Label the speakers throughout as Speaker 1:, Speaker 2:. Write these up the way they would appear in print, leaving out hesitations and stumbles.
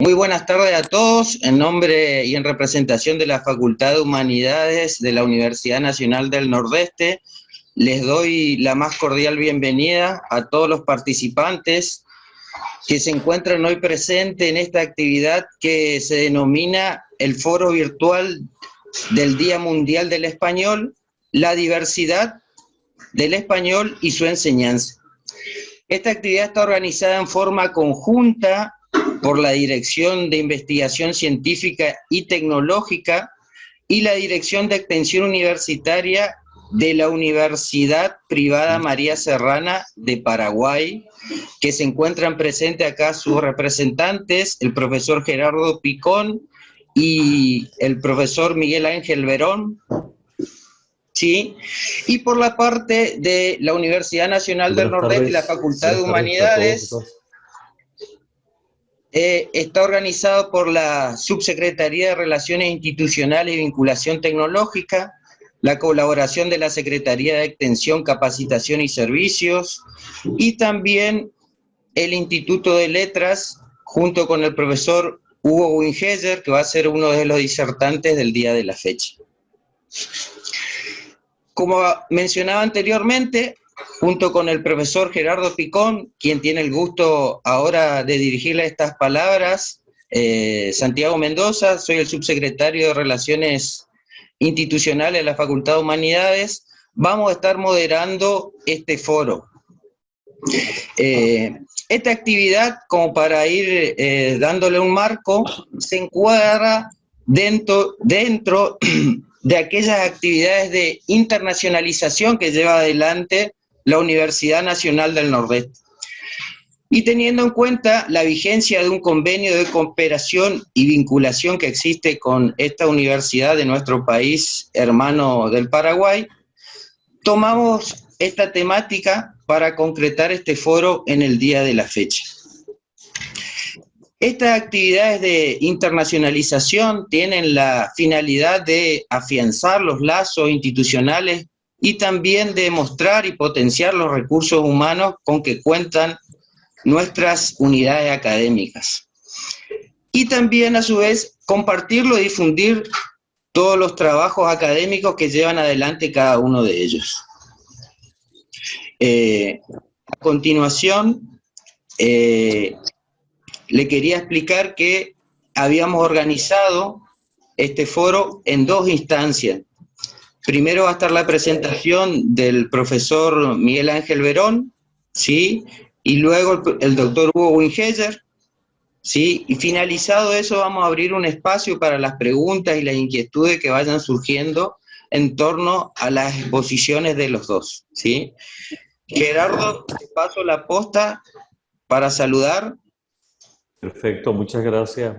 Speaker 1: Muy buenas tardes a todos. En nombre y en representación de la Facultad de Humanidades de la Universidad Nacional del Nordeste, les doy la más cordial bienvenida a todos los participantes que se encuentran hoy presentes en esta actividad que se denomina el Foro Virtual del Día Mundial del Español, la diversidad del español y su enseñanza. Esta actividad está organizada en forma conjunta por la Dirección de Investigación Científica y Tecnológica y la Dirección de Extensión Universitaria de la Universidad Privada María Serrana de Paraguay, que se encuentran presentes acá sus representantes, el profesor Gerardo Picón y el profesor Miguel Ángel Verón, ¿sí? Y por la parte de la Universidad Nacional del Nordeste y la Facultad de Humanidades, está organizado por la Subsecretaría de Relaciones Institucionales y Vinculación Tecnológica, la colaboración de la Secretaría de Extensión, Capacitación y Servicios, y también el Instituto de Letras, junto con el profesor Hugo Wingeser, que va a ser uno de los disertantes del día de la fecha. Como mencionaba anteriormente, junto con el profesor Gerardo Picón, quien tiene el gusto ahora de dirigirle estas palabras, Santiago Mendoza, soy el subsecretario de Relaciones Institucionales de la Facultad de Humanidades, vamos a estar moderando este foro. Esta actividad, como para ir dándole un marco, se encuadra dentro de aquellas actividades de internacionalización que lleva adelante la Universidad Nacional del Nordeste. Y teniendo en cuenta la vigencia de un convenio de cooperación y vinculación que existe con esta universidad de nuestro país hermano del Paraguay, tomamos esta temática para concretar este foro en el día de la fecha. Estas actividades de internacionalización tienen la finalidad de afianzar los lazos institucionales y también de mostrar y potenciar los recursos humanos con que cuentan nuestras unidades académicas. Y también, a su vez, compartirlo y difundir todos los trabajos académicos que llevan adelante cada uno de ellos. A continuación, le quería explicar que habíamos organizado este foro en dos instancias. Primero va a estar la presentación del profesor Miguel Ángel Verón, ¿sí? Y luego el doctor Hugo Wingeser, ¿sí? Y finalizado eso vamos a abrir un espacio para las preguntas y las inquietudes que vayan surgiendo en torno a las exposiciones de los dos, ¿sí? Gerardo, te paso la posta para saludar.
Speaker 2: Perfecto, muchas gracias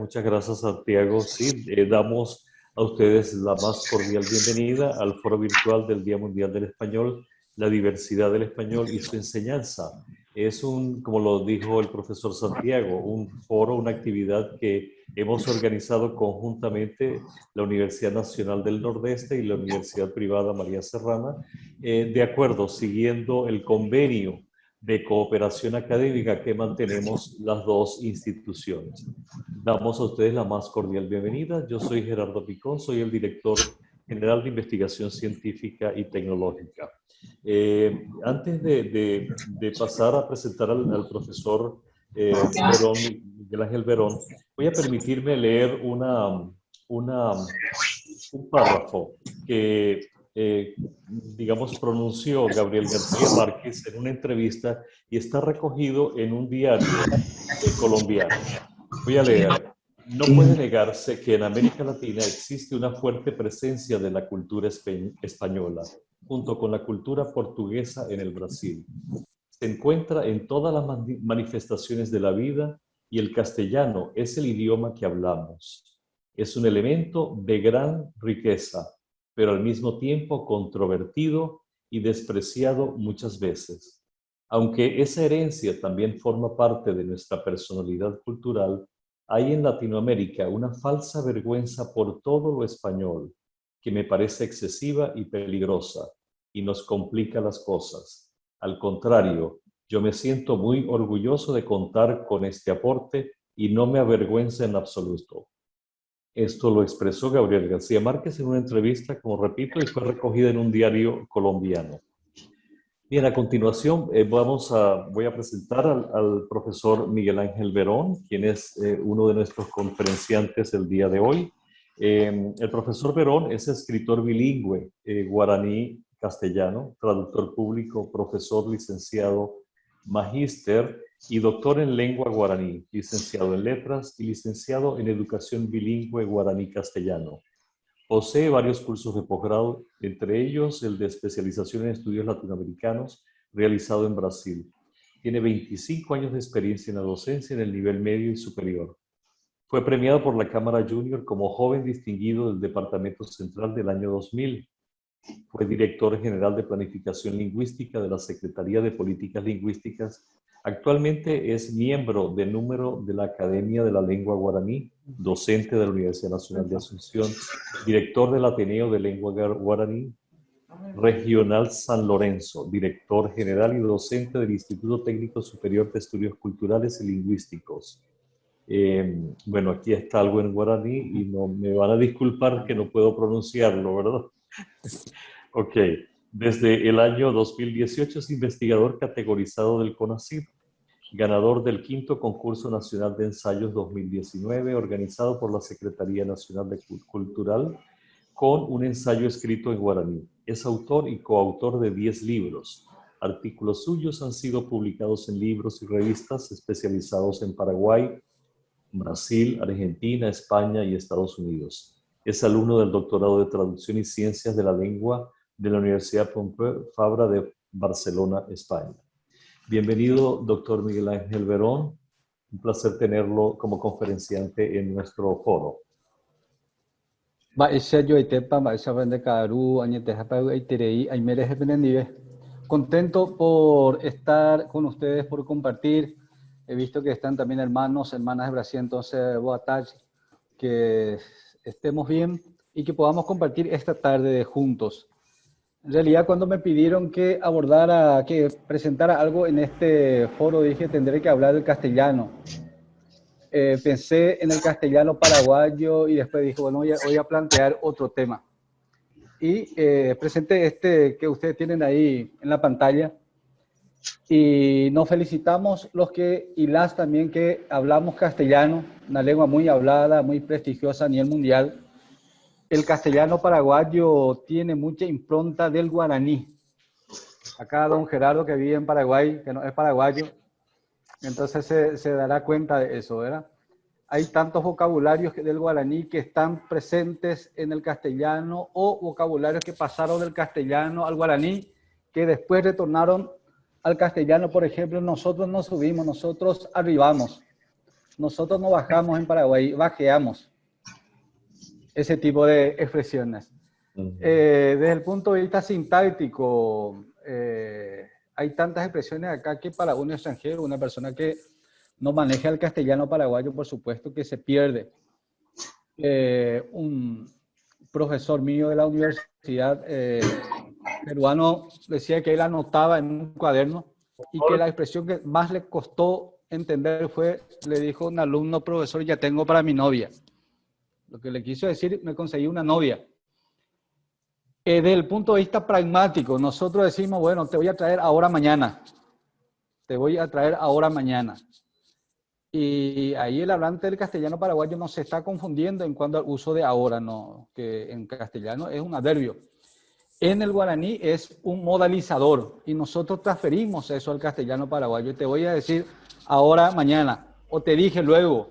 Speaker 2: Santiago. Sí, damos a ustedes la más cordial bienvenida al Foro Virtual del Día Mundial del Español, la diversidad del español y su enseñanza. Es como lo dijo el profesor Santiago, un foro, una actividad que hemos organizado conjuntamente la Universidad Nacional del Nordeste y la Universidad Privada María Serrana, de acuerdo, siguiendo el convenio de cooperación académica que mantenemos las dos instituciones. Damos a ustedes la más cordial bienvenida. Yo soy Gerardo Picón, soy el director general de Investigación Científica y Tecnológica. Antes de pasar a presentar al profesor Verón, Miguel Ángel Verón, voy a permitirme leer un párrafo que digamos, pronunció Gabriel García Márquez en una entrevista y está recogido en un diario colombiano. Voy a leer. No puede negarse que en América Latina existe una fuerte presencia de la cultura española, junto con la cultura portuguesa en el Brasil. Se encuentra en todas las manifestaciones de la vida y el castellano es el idioma que hablamos. Es un elemento de gran riqueza, pero al mismo tiempo controvertido y despreciado muchas veces. Aunque esa herencia también forma parte de nuestra personalidad cultural, hay en Latinoamérica una falsa vergüenza por todo lo español, que me parece excesiva y peligrosa, y nos complica las cosas. Al contrario, yo me siento muy orgulloso de contar con este aporte y no me avergüenza en absoluto. Esto lo expresó Gabriel García Márquez en una entrevista, como repito, y fue recogida en un diario colombiano. Bien, a continuación voy a presentar al profesor Miguel Ángel Verón, quien es uno de nuestros conferenciantes el día de hoy. El profesor Verón es escritor bilingüe, guaraní-castellano, traductor público, profesor licenciado, magíster y doctor en lengua guaraní, licenciado en letras y licenciado en educación bilingüe guaraní-castellano. Posee varios cursos de posgrado, entre ellos el de especialización en estudios latinoamericanos realizado en Brasil. Tiene 25 años de experiencia en la docencia en el nivel medio y superior. Fue premiado por la Cámara Junior como joven distinguido del Departamento Central del año 2000. Fue director general de Planificación Lingüística de la Secretaría de Políticas Lingüísticas. Actualmente es miembro de número de la Academia de la Lengua Guaraní, docente de la Universidad Nacional de Asunción, director del Ateneo de Lengua Guaraní Regional San Lorenzo, director general y docente del Instituto Técnico Superior de Estudios Culturales y Lingüísticos. Bueno, aquí está algo en guaraní y no me van a disculpar que no puedo pronunciarlo, ¿verdad? Ok. Desde el año 2018 es investigador categorizado del CONACYT, ganador del 5º Concurso Nacional de Ensayos 2019, organizado por la Secretaría Nacional de Cultural, con un ensayo escrito en guaraní. Es autor y coautor de 10 libros. Artículos suyos han sido publicados en libros y revistas especializados en Paraguay, Brasil, Argentina, España y Estados Unidos. Es alumno del doctorado de Traducción y Ciencias de la Lengua de la Universidad Pompeu Fabra de Barcelona, España. Bienvenido, doctor Miguel Ángel Verón. Un placer tenerlo como conferenciante en nuestro foro.
Speaker 3: Contento por estar con ustedes, por compartir. He visto que están también hermanos, hermanas de Brasil, entonces, boa tarde. Que estemos bien y que podamos compartir esta tarde juntos. En realidad, cuando me pidieron que abordara, que presentara algo en este foro, dije, tendré que hablar del castellano. Pensé en el castellano paraguayo y después dije, bueno, voy a plantear otro tema. Y presenté este que ustedes tienen ahí en la pantalla. Y nos felicitamos los que, y las también que hablamos castellano, una lengua muy hablada, muy prestigiosa a nivel mundial. El castellano paraguayo tiene mucha impronta del guaraní. Acá don Gerardo, que vive en Paraguay, que no es paraguayo, entonces se dará cuenta de eso, ¿verdad? Hay tantos vocabularios del guaraní que están presentes en el castellano o vocabularios que pasaron del castellano al guaraní que después retornaron al castellano. Por ejemplo, nosotros no subimos, nosotros arribamos. Nosotros no bajamos en Paraguay, bajeamos. Ese tipo de expresiones. Desde el punto de vista sintáctico, hay tantas expresiones acá que para un extranjero, una persona que no maneja el castellano paraguayo, por supuesto que se pierde. Un profesor mío de la universidad peruano decía que él anotaba en un cuaderno y que la expresión que más le costó entender fue, le dijo un alumno, profesor, ya tengo para mi novia. Lo que le quiso decir, me conseguí una novia. Desde el punto de vista pragmático, nosotros decimos, bueno, te voy a traer ahora mañana. Te voy a traer ahora mañana. Y ahí el hablante del castellano paraguayo no se está confundiendo en cuanto al uso de ahora, no, que en castellano es un adverbio. En el guaraní es un modalizador y nosotros transferimos eso al castellano paraguayo. Te voy a decir ahora, mañana, o te dije luego.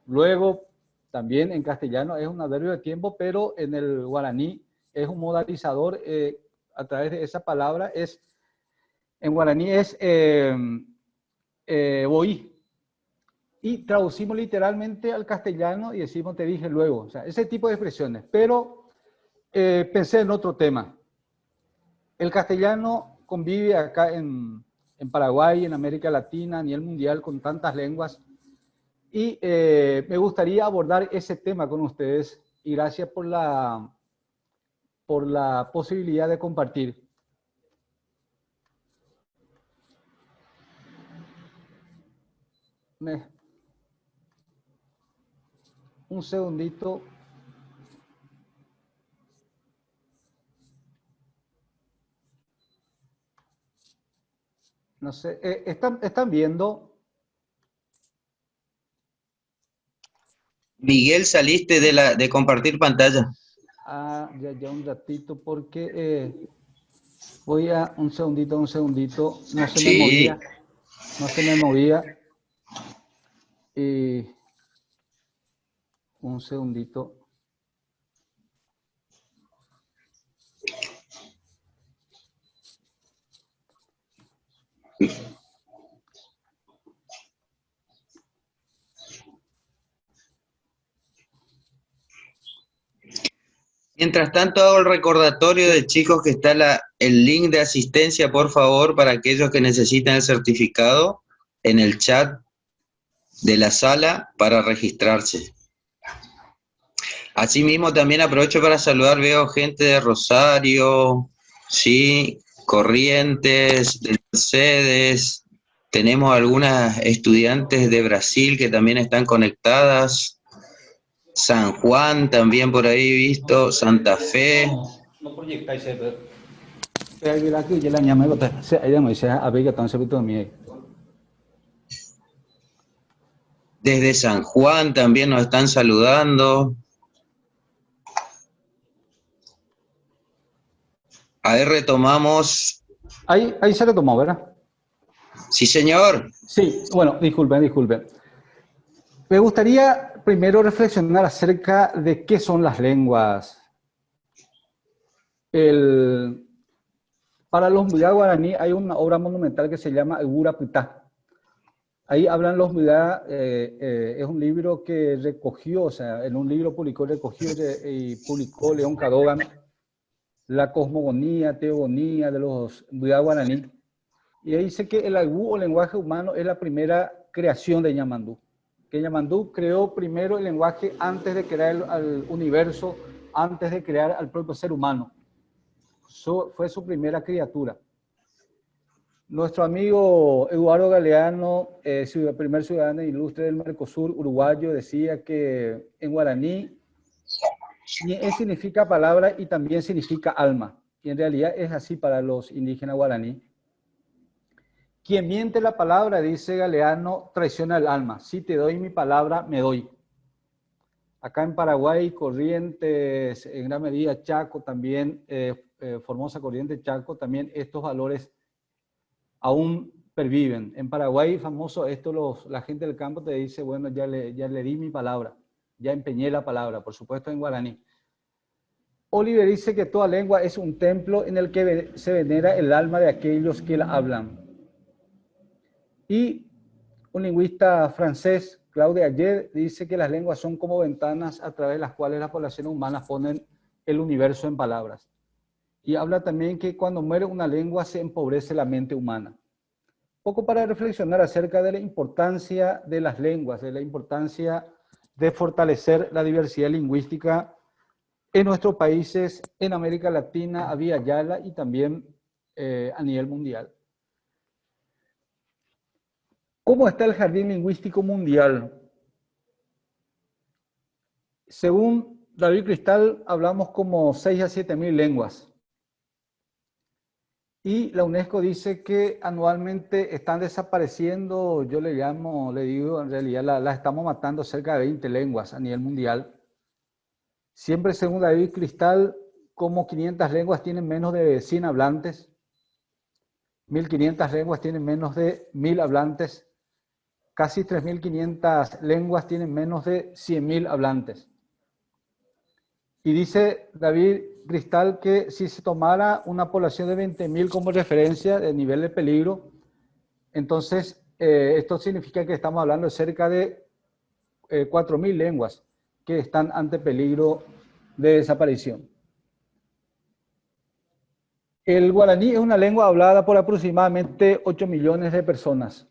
Speaker 3: Luego, también en castellano es un adverbio de tiempo, pero en el guaraní es un modalizador a través de esa palabra. En guaraní es voy. Y traducimos literalmente al castellano y decimos te dije luego. O sea, ese tipo de expresiones. Pero pensé en otro tema. El castellano convive acá en Paraguay, en América Latina, a nivel mundial, con tantas lenguas. Y me gustaría abordar ese tema con ustedes. Y gracias por la posibilidad de compartir. un segundito. No sé, ¿están viendo?
Speaker 1: Miguel, saliste de compartir pantalla.
Speaker 3: Ah, ya un ratito, porque voy a, un segundito, no se me
Speaker 1: Sí.
Speaker 3: movía, no se me movía. Un segundito.
Speaker 1: Mientras tanto, hago el recordatorio de chicos que está el link de asistencia, por favor, para aquellos que necesitan el certificado en el chat de la sala para registrarse. Asimismo, también aprovecho para saludar, veo gente de Rosario, sí, Corrientes, de Mercedes, tenemos algunas estudiantes de Brasil que también están conectadas, San Juan también por ahí visto, Santa Fe.
Speaker 3: No proyectáis, pero
Speaker 1: Desde San Juan también nos están saludando. A ver, retomamos.
Speaker 3: ahí se retomó, ¿verdad?
Speaker 1: Sí, señor.
Speaker 3: Sí, bueno, disculpen. Me gustaría primero reflexionar acerca de qué son las lenguas. Para los Mudá guaraní hay una obra monumental que se llama Egura Pitá. Ahí hablan los Mudá, es un libro que recogió, o sea, en un libro recogió y publicó León Cadogan la cosmogonía, teogonía de los Mudá guaraní. Y ahí dice que el Aigú o lenguaje humano es la primera creación de Ñamandú. Que Ñamandú creó primero el lenguaje antes de crear al universo, antes de crear al propio ser humano. Fue su primera criatura. Nuestro amigo Eduardo Galeano, primer ciudadano ilustre del Mercosur uruguayo, decía que en guaraní significa palabra y también significa alma. Y en realidad es así para los indígenas guaraní. Quien miente la palabra, dice Galeano, traiciona el alma. Si te doy mi palabra, me doy. Acá en Paraguay, Corrientes, en gran medida Chaco, también Formosa, Corrientes, Chaco, también estos valores aún perviven. En Paraguay, famoso esto, la gente del campo te dice, bueno, ya le di mi palabra, ya empeñé la palabra, por supuesto en guaraní. Oliver dice que toda lengua es un templo en el que se venera el alma de aquellos que la hablan. Y un lingüista francés, Claude Ayer, dice que las lenguas son como ventanas a través de las cuales las poblaciones humanas ponen el universo en palabras. Y habla también que cuando muere una lengua se empobrece la mente humana. Poco para reflexionar acerca de la importancia de las lenguas, de la importancia de fortalecer la diversidad lingüística en nuestros países, en América Latina, a vía Yala y también a nivel mundial. ¿Cómo está el jardín lingüístico mundial? Según David Cristal, hablamos como 6 a 7 mil lenguas. Y la UNESCO dice que anualmente están desapareciendo, yo le digo, en realidad la estamos matando cerca de 20 lenguas a nivel mundial. Siempre según David Cristal, como 500 lenguas tienen menos de 100 hablantes, 1.500 lenguas tienen menos de 1.000 hablantes, casi 3.500 lenguas tienen menos de 100.000 hablantes. Y dice David Cristal que si se tomara una población de 20.000 como referencia de nivel de peligro, entonces esto significa que estamos hablando de cerca de 4.000 lenguas que están ante peligro de desaparición. El guaraní es una lengua hablada por aproximadamente 8 millones de personas.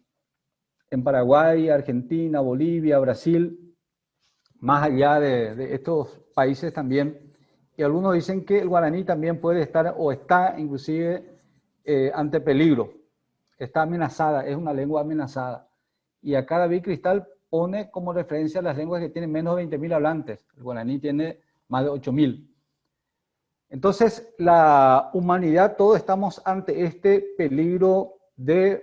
Speaker 3: En Paraguay, Argentina, Bolivia, Brasil, más allá de estos países también. Y algunos dicen que el guaraní también puede estar o está inclusive ante peligro. Está amenazada, es una lengua amenazada. Y acá David Cristal pone como referencia las lenguas que tienen menos de 20.000 hablantes. El guaraní tiene más de 8.000. Entonces, la humanidad, todos estamos ante este peligro del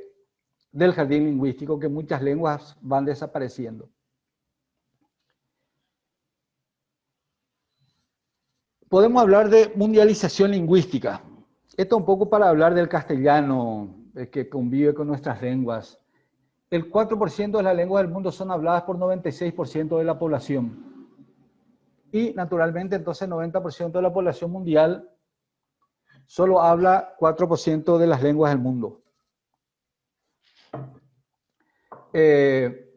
Speaker 3: jardín lingüístico, que muchas lenguas van desapareciendo. Podemos hablar de mundialización lingüística. Esto un poco para hablar del castellano, que convive con nuestras lenguas. El 4% de las lenguas del mundo son habladas por 96% de la población. Y naturalmente, entonces, 90% de la población mundial solo habla 4% de las lenguas del mundo. En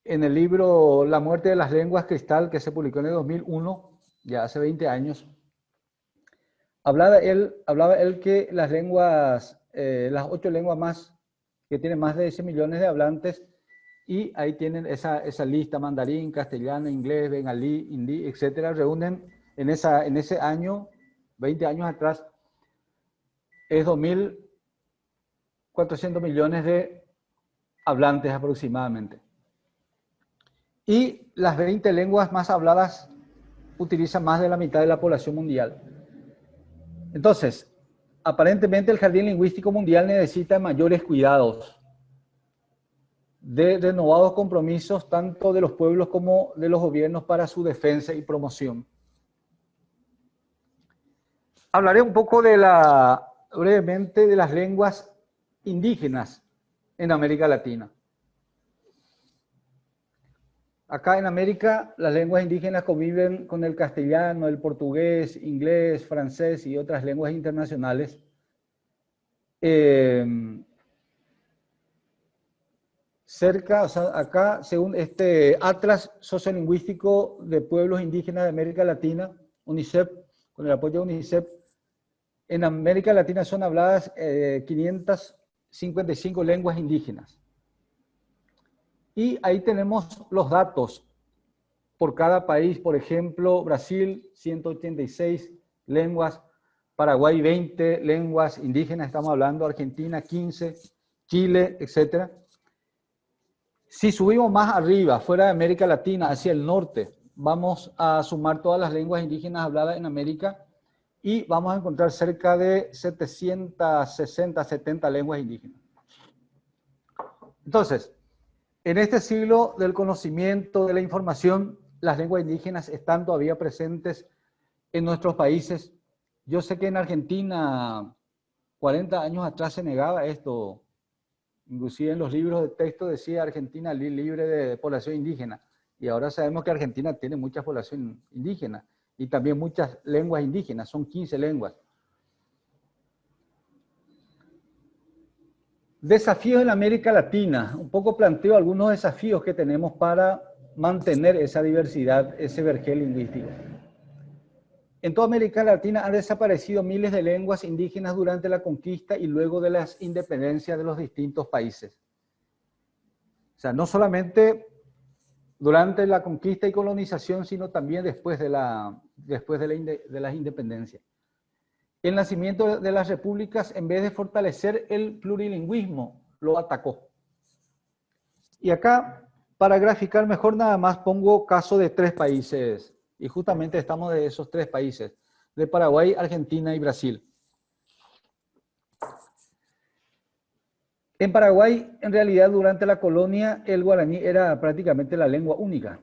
Speaker 3: el libro La muerte de las lenguas cristal, que se publicó en el 2001, ya hace 20 años, hablaba él que las lenguas, las 8 lenguas más, que tienen más de 10 millones de hablantes, y ahí tienen esa lista: mandarín, castellano, inglés, bengalí, hindi, etcétera, reúnen en ese año, 20 años atrás, es 2.400 millones de hablantes aproximadamente. Y las 20 lenguas más habladas utilizan más de la mitad de la población mundial. Entonces, aparentemente el jardín lingüístico mundial necesita mayores cuidados, de renovados compromisos tanto de los pueblos como de los gobiernos para su defensa y promoción. Hablaré un poco brevemente de las lenguas indígenas en América Latina. Acá en América, las lenguas indígenas conviven con el castellano, el portugués, inglés, francés y otras lenguas internacionales. Acá, según este Atlas Sociolingüístico de Pueblos Indígenas de América Latina, UNICEF, con el apoyo de UNICEF, en América Latina son habladas 555 lenguas indígenas. Y ahí tenemos los datos por cada país. Por ejemplo, Brasil, 186 lenguas, Paraguay, 20 lenguas indígenas, estamos hablando, Argentina, 15, Chile, etc. Si subimos más arriba, fuera de América Latina, hacia el norte, vamos a sumar todas las lenguas indígenas habladas en América y vamos a encontrar cerca de 760, 70 lenguas indígenas. Entonces, en este siglo del conocimiento, de la información, las lenguas indígenas están todavía presentes en nuestros países. Yo sé que en Argentina, 40 años atrás se negaba esto. Inclusive en los libros de texto decía Argentina libre de población indígena. Y ahora sabemos que Argentina tiene mucha población indígena y también muchas lenguas indígenas, son 15 lenguas. Desafíos en América Latina. Un poco planteo algunos desafíos que tenemos para mantener esa diversidad, ese vergel lingüístico. En toda América Latina han desaparecido miles de lenguas indígenas durante la conquista y luego de las independencias de los distintos países. O sea, no solamente durante la conquista y colonización, sino también después de las independencias. El nacimiento de las repúblicas, en vez de fortalecer el plurilingüismo, lo atacó. Y acá, para graficar mejor, nada más pongo caso de 3 países. Y justamente estamos de esos 3 países, de Paraguay, Argentina y Brasil. En Paraguay, en realidad, durante la colonia, el guaraní era prácticamente la lengua única.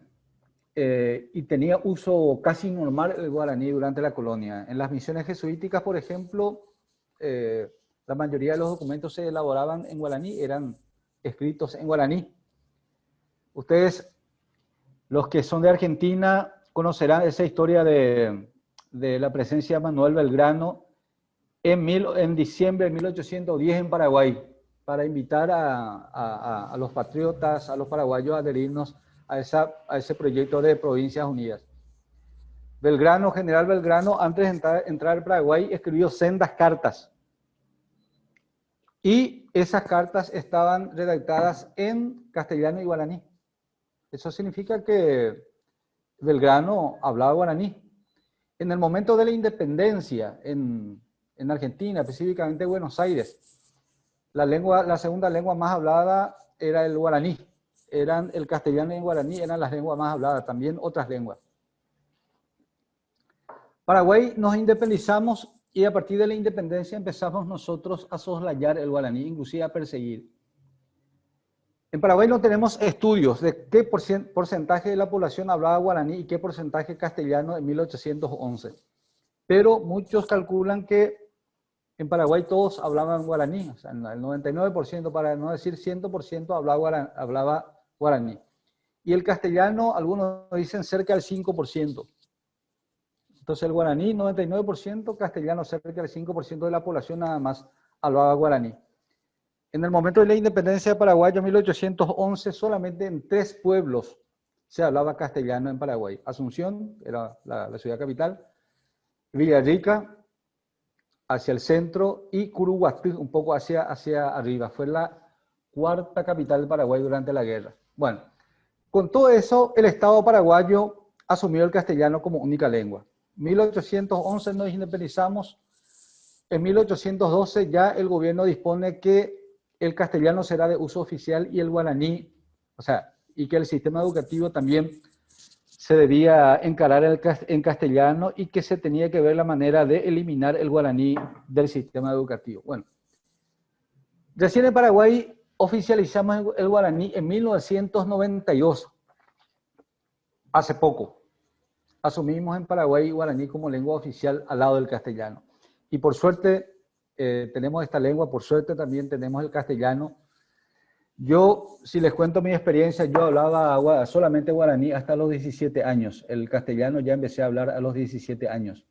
Speaker 3: Y tenía uso casi normal el guaraní durante la colonia. En las misiones jesuíticas, por ejemplo, la mayoría de los documentos se elaboraban en guaraní, eran escritos en guaraní. Ustedes, los que son de Argentina, conocerán esa historia de la presencia de Manuel Belgrano en diciembre de 1810 en Paraguay, para invitar a los patriotas, a los paraguayos a adherirnos a ese proyecto de Provincias Unidas. General Belgrano, antes de entrar al Paraguay, escribió sendas cartas. Y esas cartas estaban redactadas en castellano y guaraní. Eso significa que Belgrano hablaba guaraní. En el momento de la independencia en Argentina, específicamente Buenos Aires, la segunda lengua más hablada era el guaraní. eran el castellano y el guaraní, eran las lenguas más habladas, también otras lenguas. Paraguay nos independizamos y a partir de la independencia empezamos nosotros a soslayar el guaraní, inclusive a perseguir. En Paraguay no tenemos estudios de qué porcentaje de la población hablaba guaraní y qué porcentaje castellano en 1811. Pero muchos calculan que en Paraguay todos hablaban guaraní, o sea, el 99%, para no decir 100%, hablaba guaraní. Y el castellano, algunos dicen cerca del 5%. Entonces el guaraní, 99%, castellano, cerca del 5% de la población nada más hablaba guaraní. En el momento de la independencia de Paraguay, en 1811, solamente en 3 pueblos se hablaba castellano en Paraguay. Asunción, era la ciudad capital, Villarrica, hacia el centro, y Curuguatí, un poco hacia arriba. Fue la 4ª capital de Paraguay durante la guerra. Bueno, con todo eso, el Estado paraguayo asumió el castellano como única lengua. En 1811 nos independizamos. En 1812 ya el gobierno dispone que el castellano será de uso oficial y el guaraní, o sea, y que el sistema educativo también se debía encarar en castellano y que se tenía que ver la manera de eliminar el guaraní del sistema educativo. Bueno, recién en Paraguay oficializamos el guaraní en 1992, hace poco. Asumimos en Paraguay guaraní como lengua oficial al lado del castellano. Y por suerte tenemos esta lengua, por suerte también tenemos el castellano. Yo, si les cuento mi experiencia, yo hablaba solamente guaraní hasta los 17 años. El castellano ya empecé a hablar a los 17 años.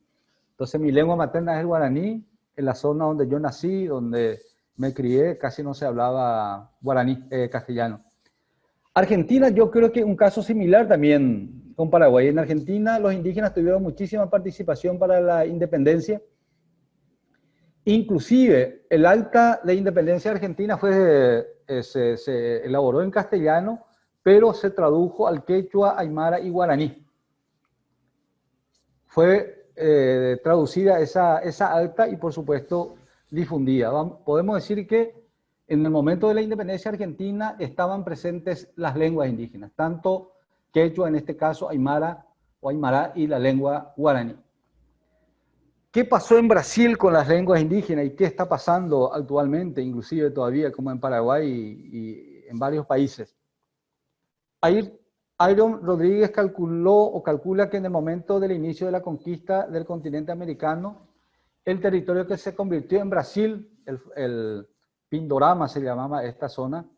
Speaker 3: Entonces mi lengua materna es el guaraní. En la zona donde yo nací, donde me crié, casi no se hablaba guaraní, castellano. Argentina, yo creo que un caso similar también con Paraguay. En Argentina los indígenas tuvieron muchísima participación para la independencia. Inclusive el acta de independencia argentina se elaboró en castellano, pero se tradujo al quechua, aymara y guaraní. Fue traducida esa acta y por supuesto difundida. Podemos decir que en el momento de la independencia argentina estaban presentes las lenguas indígenas, tanto quechua, en este caso aymara o aymara, y la lengua guaraní. ¿Qué pasó en Brasil con las lenguas indígenas y qué está pasando actualmente, inclusive todavía como en Paraguay y en varios países? Iron Rodríguez calcula que en el momento del inicio de la conquista del continente americano, el territorio que se convirtió en Brasil, el Pindorama se llamaba esta zona,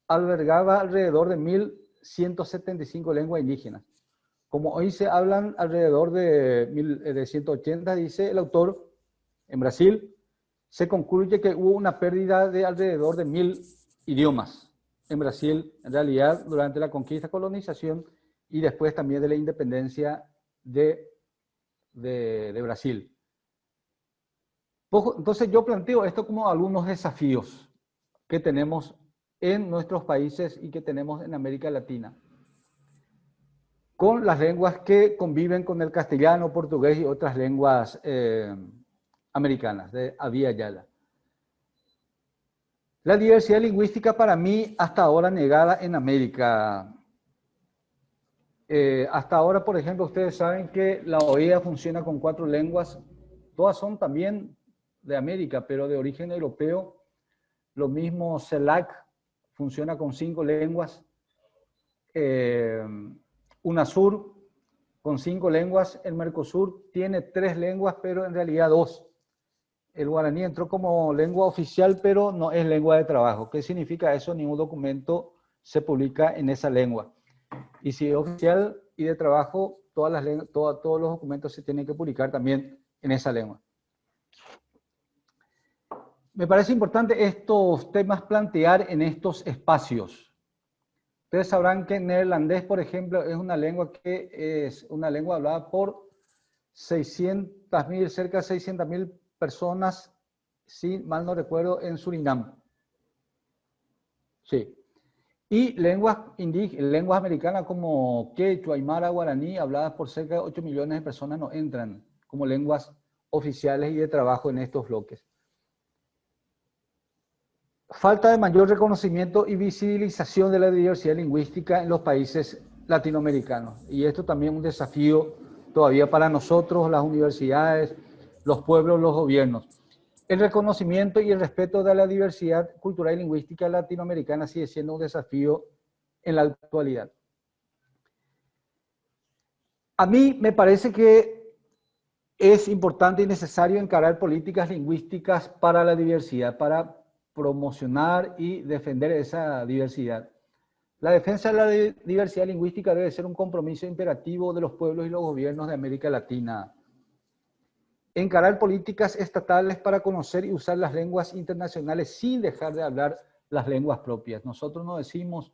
Speaker 3: albergaba alrededor de 1.175 lenguas indígenas. Como hoy se hablan alrededor de 180, dice el autor, en Brasil, se concluye que hubo una pérdida de alrededor de 1.000 idiomas en Brasil, en realidad, durante la conquista, colonización y después también de la independencia de Brasil. Entonces yo planteo esto como algunos desafíos que tenemos en nuestros países y que tenemos en América Latina, con las lenguas que conviven con el castellano, portugués y otras lenguas americanas, de Abya Yala. La diversidad lingüística para mí hasta ahora negada en América. Hasta ahora, por ejemplo, ustedes saben que la OEA funciona con 4 lenguas, todas son también de América, pero de origen europeo. Lo mismo CELAC funciona con 5 lenguas. UNASUR con 5 lenguas, el Mercosur tiene 3 lenguas, pero en realidad 2. El guaraní entró como lengua oficial, pero no es lengua de trabajo. ¿Qué significa eso? Ningún documento se publica en esa lengua. Y si es oficial y de trabajo, todos los documentos se tienen que publicar también en esa lengua. Me parece importante estos temas plantear en estos espacios. Ustedes sabrán que neerlandés, por ejemplo, es una lengua hablada por 600.000, cerca de 600.000 personas, si mal no recuerdo, en Surinam. Sí. Y lenguas americanas como quechua, aymara, guaraní, habladas por cerca de 8 millones de personas, no entran como lenguas oficiales y de trabajo en estos bloques. falta de mayor reconocimiento y visibilización de la diversidad lingüística en los países latinoamericanos. Y esto también es un desafío todavía para nosotros, las universidades, los pueblos, los gobiernos. El reconocimiento y el respeto de la diversidad cultural y lingüística latinoamericana sigue siendo un desafío en la actualidad. A mí me parece que es importante y necesario encarar políticas lingüísticas para la diversidad, para promocionar y defender esa diversidad. La defensa de la diversidad lingüística debe ser un compromiso imperativo de los pueblos y los gobiernos de América Latina. Encarar políticas estatales para conocer y usar las lenguas internacionales sin dejar de hablar las lenguas propias. Nosotros nos decimos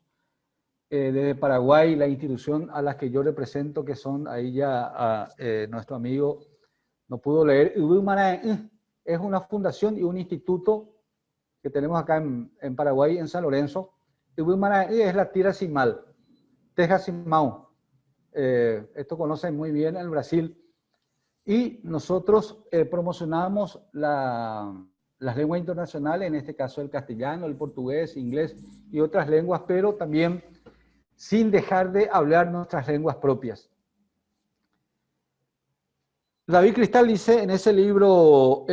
Speaker 3: desde Paraguay, la institución a la que yo represento, que son ahí ya nuestro amigo, no pudo leer, es una fundación y un instituto que tenemos acá en Paraguay, en San Lorenzo. Es la tira simal, teja simau. Esto conocen muy bien en Brasil. Y nosotros promocionamos las lenguas internacionales, en este caso el castellano, el portugués, inglés y otras lenguas, pero también sin dejar de hablar nuestras lenguas propias. David Cristal dice en ese libro,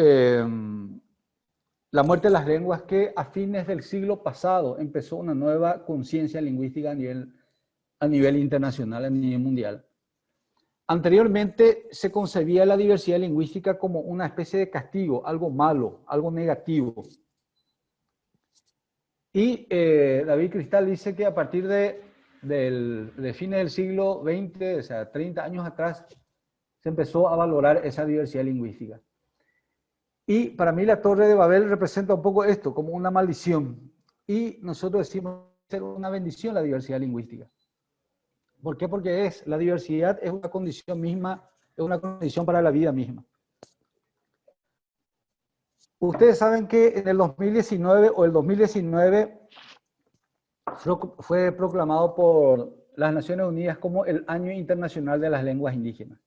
Speaker 3: La muerte de las lenguas, que a fines del siglo pasado empezó una nueva conciencia lingüística a nivel internacional, a nivel mundial. Anteriormente se concebía la diversidad lingüística como una especie de castigo, algo malo, algo negativo. Y David Cristal dice que a partir de fines del siglo XX, o sea, 30 años atrás, se empezó a valorar esa diversidad lingüística. Y para mí la Torre de Babel representa un poco esto, como una maldición. Y nosotros decimos que es una bendición la diversidad lingüística. ¿Por qué? Porque la diversidad es una condición misma, es una condición para la vida misma. Ustedes saben que en el 2019 o el 2019 fue proclamado por las Naciones Unidas como el Año Internacional de las Lenguas Indígenas.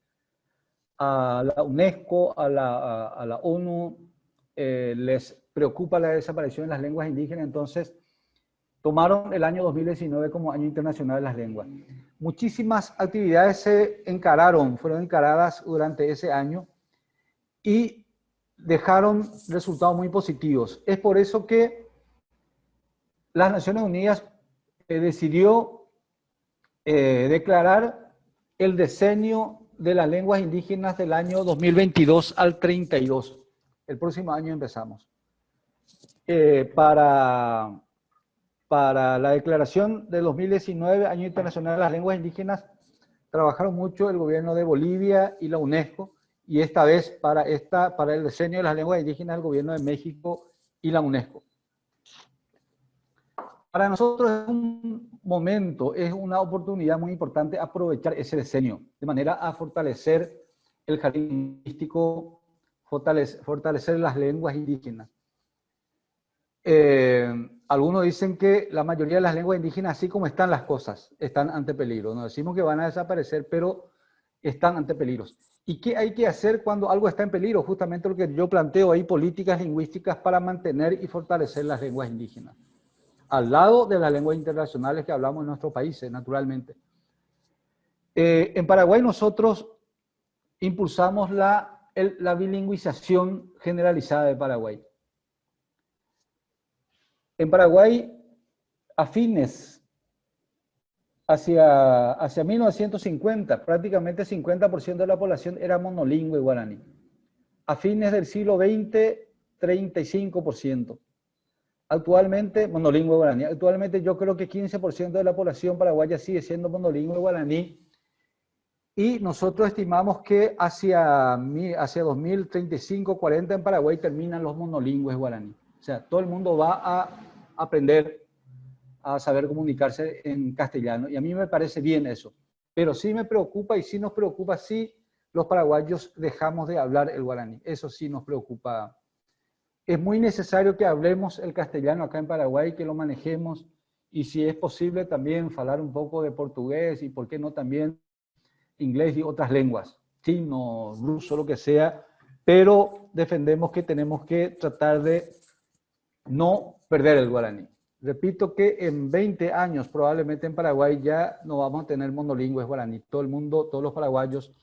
Speaker 3: A la UNESCO, a la ONU, les preocupa la desaparición de las lenguas indígenas, entonces tomaron el año 2019 como Año Internacional de las Lenguas. Muchísimas actividades fueron encaradas durante ese año y dejaron resultados muy positivos. Es por eso que las Naciones Unidas decidió declarar el decenio de las lenguas indígenas del año 2022 al 32. El próximo año empezamos. Para la declaración de 2019, Año Internacional de las Lenguas Indígenas, trabajaron mucho el gobierno de Bolivia y la UNESCO, y esta vez para el decenio de las lenguas indígenas, el gobierno de México y la UNESCO. Para nosotros es un momento, es una oportunidad muy importante aprovechar ese decenio, de manera a fortalecer el jardín lingüístico, fortalecer las lenguas indígenas. Algunos dicen que la mayoría de las lenguas indígenas, así como están las cosas, están ante peligro. No decimos que van a desaparecer, pero están ante peligros. ¿Y qué hay que hacer cuando algo está en peligro? Justamente lo que yo planteo ahí, políticas lingüísticas para mantener y fortalecer las lenguas indígenas, al lado de las lenguas internacionales que hablamos en nuestros países, naturalmente. En Paraguay nosotros impulsamos la bilingüización generalizada de Paraguay. En Paraguay, hacia 1950, prácticamente 50% de la población era monolingüe guaraní. A fines del siglo XX, 35%. Actualmente, monolingüe guaraní. Actualmente yo creo que 15% de la población paraguaya sigue siendo monolingüe guaraní. Y nosotros estimamos que hacia 2035, 40 en Paraguay terminan los monolingües guaraní. O sea, todo el mundo va a aprender a saber comunicarse en castellano. Y a mí me parece bien eso. Pero sí me preocupa y sí nos preocupa si los paraguayos dejamos de hablar el guaraní. Eso sí nos preocupa. Es muy necesario que hablemos el castellano acá en Paraguay, que lo manejemos. Y si es posible también hablar un poco de portugués y por qué no también inglés y otras lenguas, chino, ruso, lo que sea. Pero defendemos que tenemos que tratar de no perder el guaraní. Repito que en 20 años probablemente en Paraguay ya no vamos a tener monolingües guaraní. Todo el mundo, todos los paraguayos,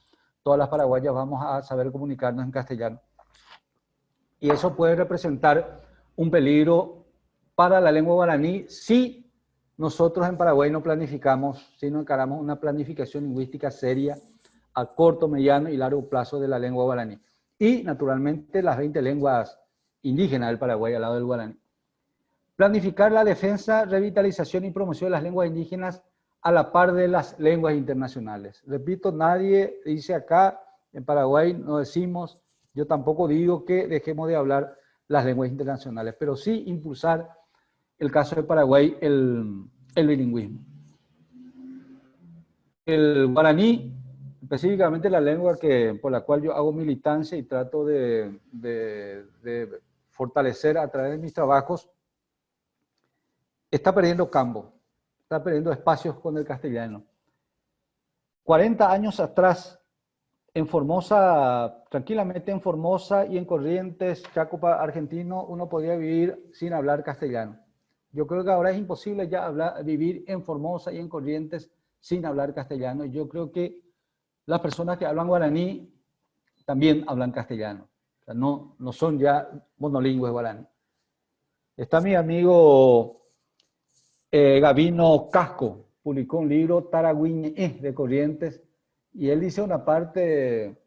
Speaker 3: todas las paraguayas vamos a saber comunicarnos en castellano. Y eso puede representar un peligro para la lengua guaraní si nosotros en Paraguay no planificamos, si no encaramos una planificación lingüística seria a corto, mediano y largo plazo de la lengua guaraní. Y naturalmente las 20 lenguas indígenas del Paraguay al lado del guaraní. Planificar la defensa, revitalización y promoción de las lenguas indígenas a la par de las lenguas internacionales. Repito, nadie dice acá, en Paraguay no decimos, yo tampoco digo que dejemos de hablar las lenguas internacionales, pero sí impulsar, el caso de Paraguay, el bilingüismo. El guaraní, específicamente la lengua por la cual yo hago militancia y trato de fortalecer a través de mis trabajos, está perdiendo campo, está perdiendo espacios con el castellano. 40 años atrás, en Formosa, tranquilamente en Formosa y en Corrientes, Chaco argentino, uno podía vivir sin hablar castellano. Yo creo que ahora es imposible ya vivir en Formosa y en Corrientes sin hablar castellano. Yo creo que las personas que hablan guaraní también hablan castellano. O sea, no son ya monolingües guaraní. Está mi amigo Gabino Casco, publicó un libro, Taragüiñe de Corrientes, y él dice una parte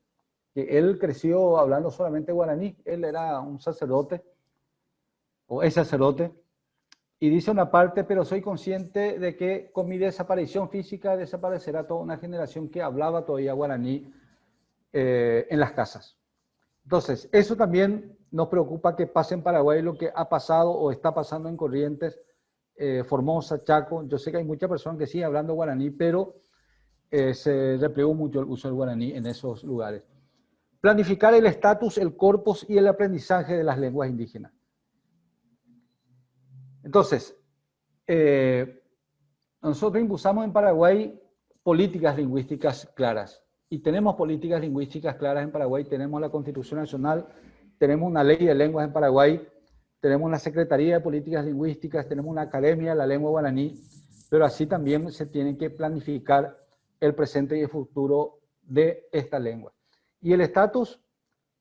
Speaker 3: que él creció hablando solamente guaraní. Él era un sacerdote, o es sacerdote, y dice una parte, pero soy consciente de que con mi desaparición física desaparecerá toda una generación que hablaba todavía guaraní en las casas. Entonces, eso también nos preocupa que pase en Paraguay lo que ha pasado o está pasando en Corrientes, Formosa, Chaco. Yo sé que hay muchas personas que siguen hablando guaraní, pero se replegó mucho el uso del guaraní en esos lugares. Planificar el estatus, el corpus y el aprendizaje de las lenguas indígenas. Entonces, nosotros impulsamos en Paraguay políticas lingüísticas claras. Y tenemos políticas lingüísticas claras en Paraguay. Tenemos la Constitución Nacional, tenemos una ley de lenguas en Paraguay, tenemos una Secretaría de Políticas Lingüísticas, tenemos una Academia de la Lengua Guaraní, pero así también se tiene que planificar el presente y el futuro de esta lengua. Y el estatus,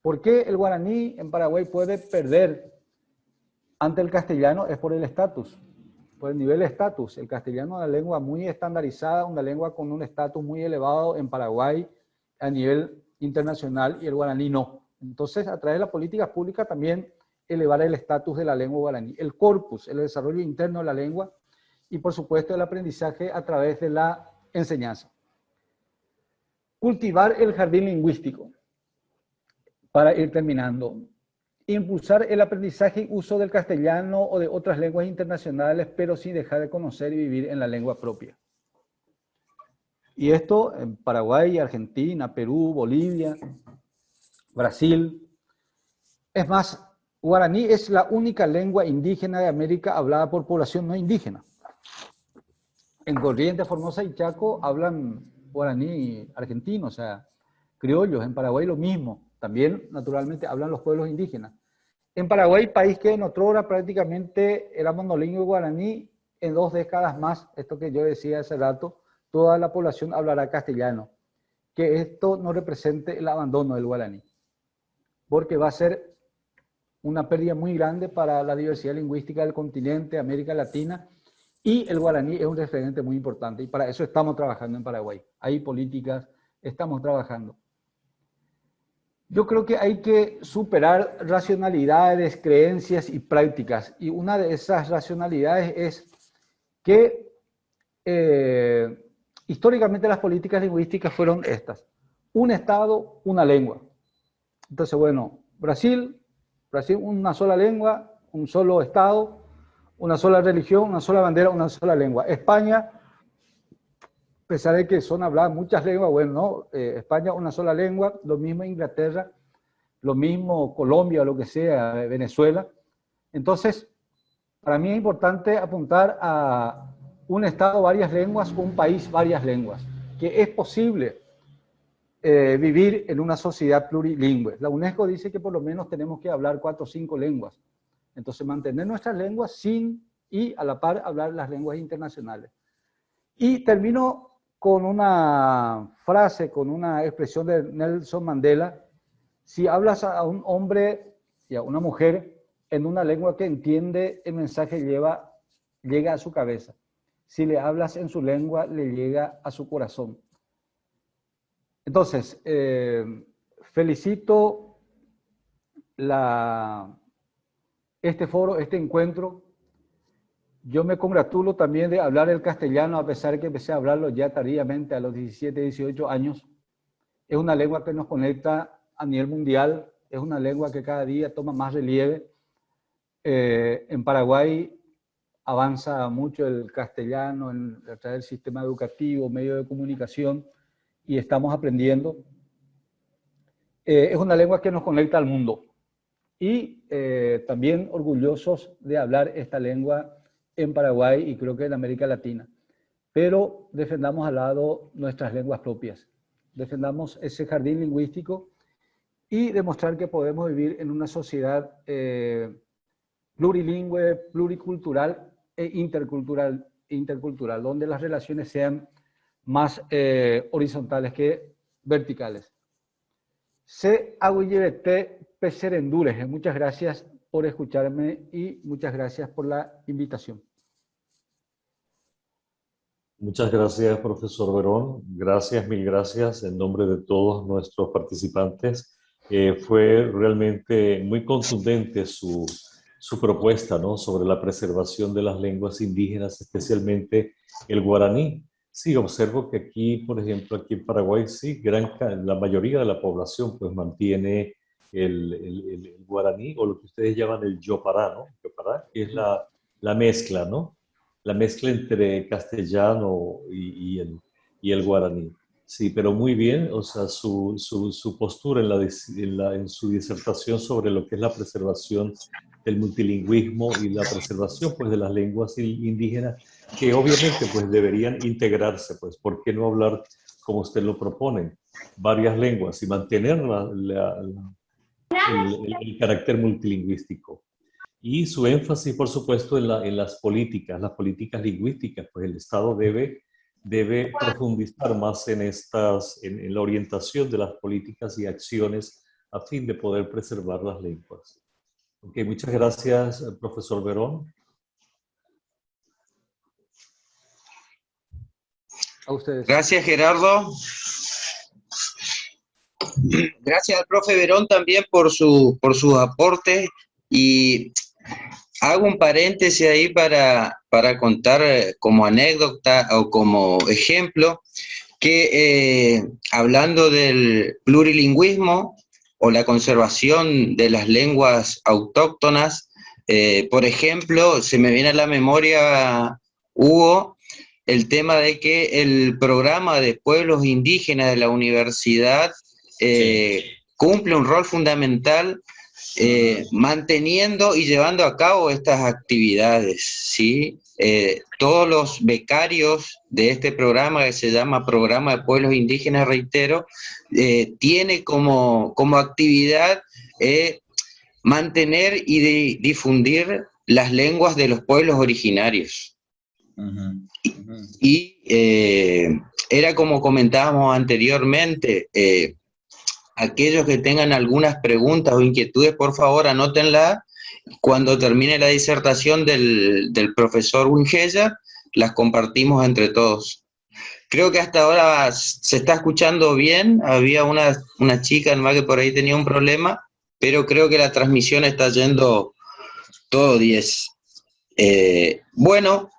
Speaker 3: ¿por qué el guaraní en Paraguay puede perder ante el castellano? Es por el estatus, por el nivel de estatus. El castellano es una lengua muy estandarizada, una lengua con un estatus muy elevado en Paraguay a nivel internacional, y el guaraní no. Entonces, a través de la política pública también elevar el estatus de la lengua guaraní, el corpus, el desarrollo interno de la lengua y, por supuesto, el aprendizaje a través de la enseñanza. Cultivar el jardín lingüístico, para ir terminando. Impulsar el aprendizaje y uso del castellano o de otras lenguas internacionales, pero sin dejar de conocer y vivir en la lengua propia. Y esto en Paraguay, Argentina, Perú, Bolivia, Brasil. Es más, guaraní es la única lengua indígena de América hablada por población no indígena. En Corrientes, Formosa y Chaco hablan guaraní argentino, o sea, criollos. En Paraguay lo mismo. También, naturalmente, hablan los pueblos indígenas. En Paraguay, país que en otrora prácticamente era monolingüe guaraní, en 2 décadas más, esto que yo decía hace rato, toda la población hablará castellano. Que esto no represente el abandono del guaraní, porque va a ser una pérdida muy grande para la diversidad lingüística del continente, América Latina, y el guaraní es un referente muy importante, y para eso estamos trabajando en Paraguay. Hay políticas, estamos trabajando. Yo creo que hay que superar racionalidades, creencias y prácticas, y una de esas racionalidades es que históricamente las políticas lingüísticas fueron estas: un Estado, una lengua. Entonces, bueno, Brasil, una sola lengua, un solo Estado, una sola religión, una sola bandera, una sola lengua. España, a pesar de que son habladas muchas lenguas, bueno, ¿no? España, una sola lengua, lo mismo Inglaterra, lo mismo Colombia, o lo que sea, Venezuela. Entonces, para mí es importante apuntar a un Estado, varias lenguas, un país, varias lenguas, que es posible vivir en una sociedad plurilingüe. La UNESCO dice que por lo menos tenemos que hablar 4 o 5 lenguas Entonces, mantener nuestras lenguas y a la par hablar las lenguas internacionales. Y termino con una frase, con una expresión de Nelson Mandela: si hablas a un hombre y a una mujer en una lengua que entiende, el mensaje llega a su cabeza. Si le hablas en su lengua, le llega a su corazón. Entonces, felicito este foro, este encuentro. Yo me congratulo también de hablar el castellano, a pesar de que empecé a hablarlo ya tardíamente, a los 17, 18 años. Es una lengua que nos conecta a nivel mundial, es una lengua que cada día toma más relieve. En Paraguay avanza mucho el castellano a través del sistema educativo, medio de comunicación, y estamos aprendiendo. Es una lengua que nos conecta al mundo. Y también orgullosos de hablar esta lengua en Paraguay y creo que en América Latina. Pero defendamos al lado nuestras lenguas propias. Defendamos ese jardín lingüístico y demostrar que podemos vivir en una sociedad plurilingüe, pluricultural e intercultural, donde las relaciones sean más horizontales que verticales. Se aguillete peserendures. Muchas gracias por escucharme y muchas gracias por la invitación.
Speaker 2: Muchas gracias, profesor Verón. Gracias, mil gracias en nombre de todos nuestros participantes. Fue realmente muy contundente su propuesta, ¿no?, sobre la preservación de las lenguas indígenas, especialmente el guaraní. Sí, observo que aquí, por ejemplo, aquí en Paraguay, sí, la mayoría de la población pues mantiene el guaraní, o lo que ustedes llaman el yopará, ¿no? Yopará, que es la mezcla, ¿no? La mezcla entre castellano y el guaraní. Sí, pero muy bien, o sea, su postura en su disertación sobre lo que es la preservación del multilingüismo y la preservación pues de las lenguas indígenas, que obviamente pues deberían integrarse, pues ¿por qué no hablar como usted lo propone? Varias lenguas y mantener el carácter multilingüístico. Y su énfasis, por supuesto, en las políticas lingüísticas, pues el Estado debe profundizar más en la orientación de las políticas y acciones a fin de poder preservar las lenguas. Ok, muchas gracias, profesor Verón.
Speaker 3: A ustedes.
Speaker 1: Gracias, Gerardo. Gracias al profe Verón también por sus aportes, y hago un paréntesis ahí para contar como anécdota o como ejemplo que hablando del plurilingüismo o la conservación de las lenguas autóctonas, por ejemplo, se me viene a la memoria, Hugo, el tema de que el programa de pueblos indígenas de la universidad cumple un rol fundamental manteniendo y llevando a cabo estas actividades, ¿sí? Todos los becarios de este programa, que se llama Programa de Pueblos Indígenas, reitero, tiene como actividad mantener y difundir las lenguas de los pueblos originarios. Y era como comentábamos anteriormente, aquellos que tengan algunas preguntas o inquietudes, por favor, anótenlas. Cuando termine la disertación del profesor Wingeyer, las compartimos entre todos. Creo que hasta ahora se está escuchando bien. Había una chica más que por ahí tenía un problema, pero creo que la transmisión está yendo todo 10. Bueno,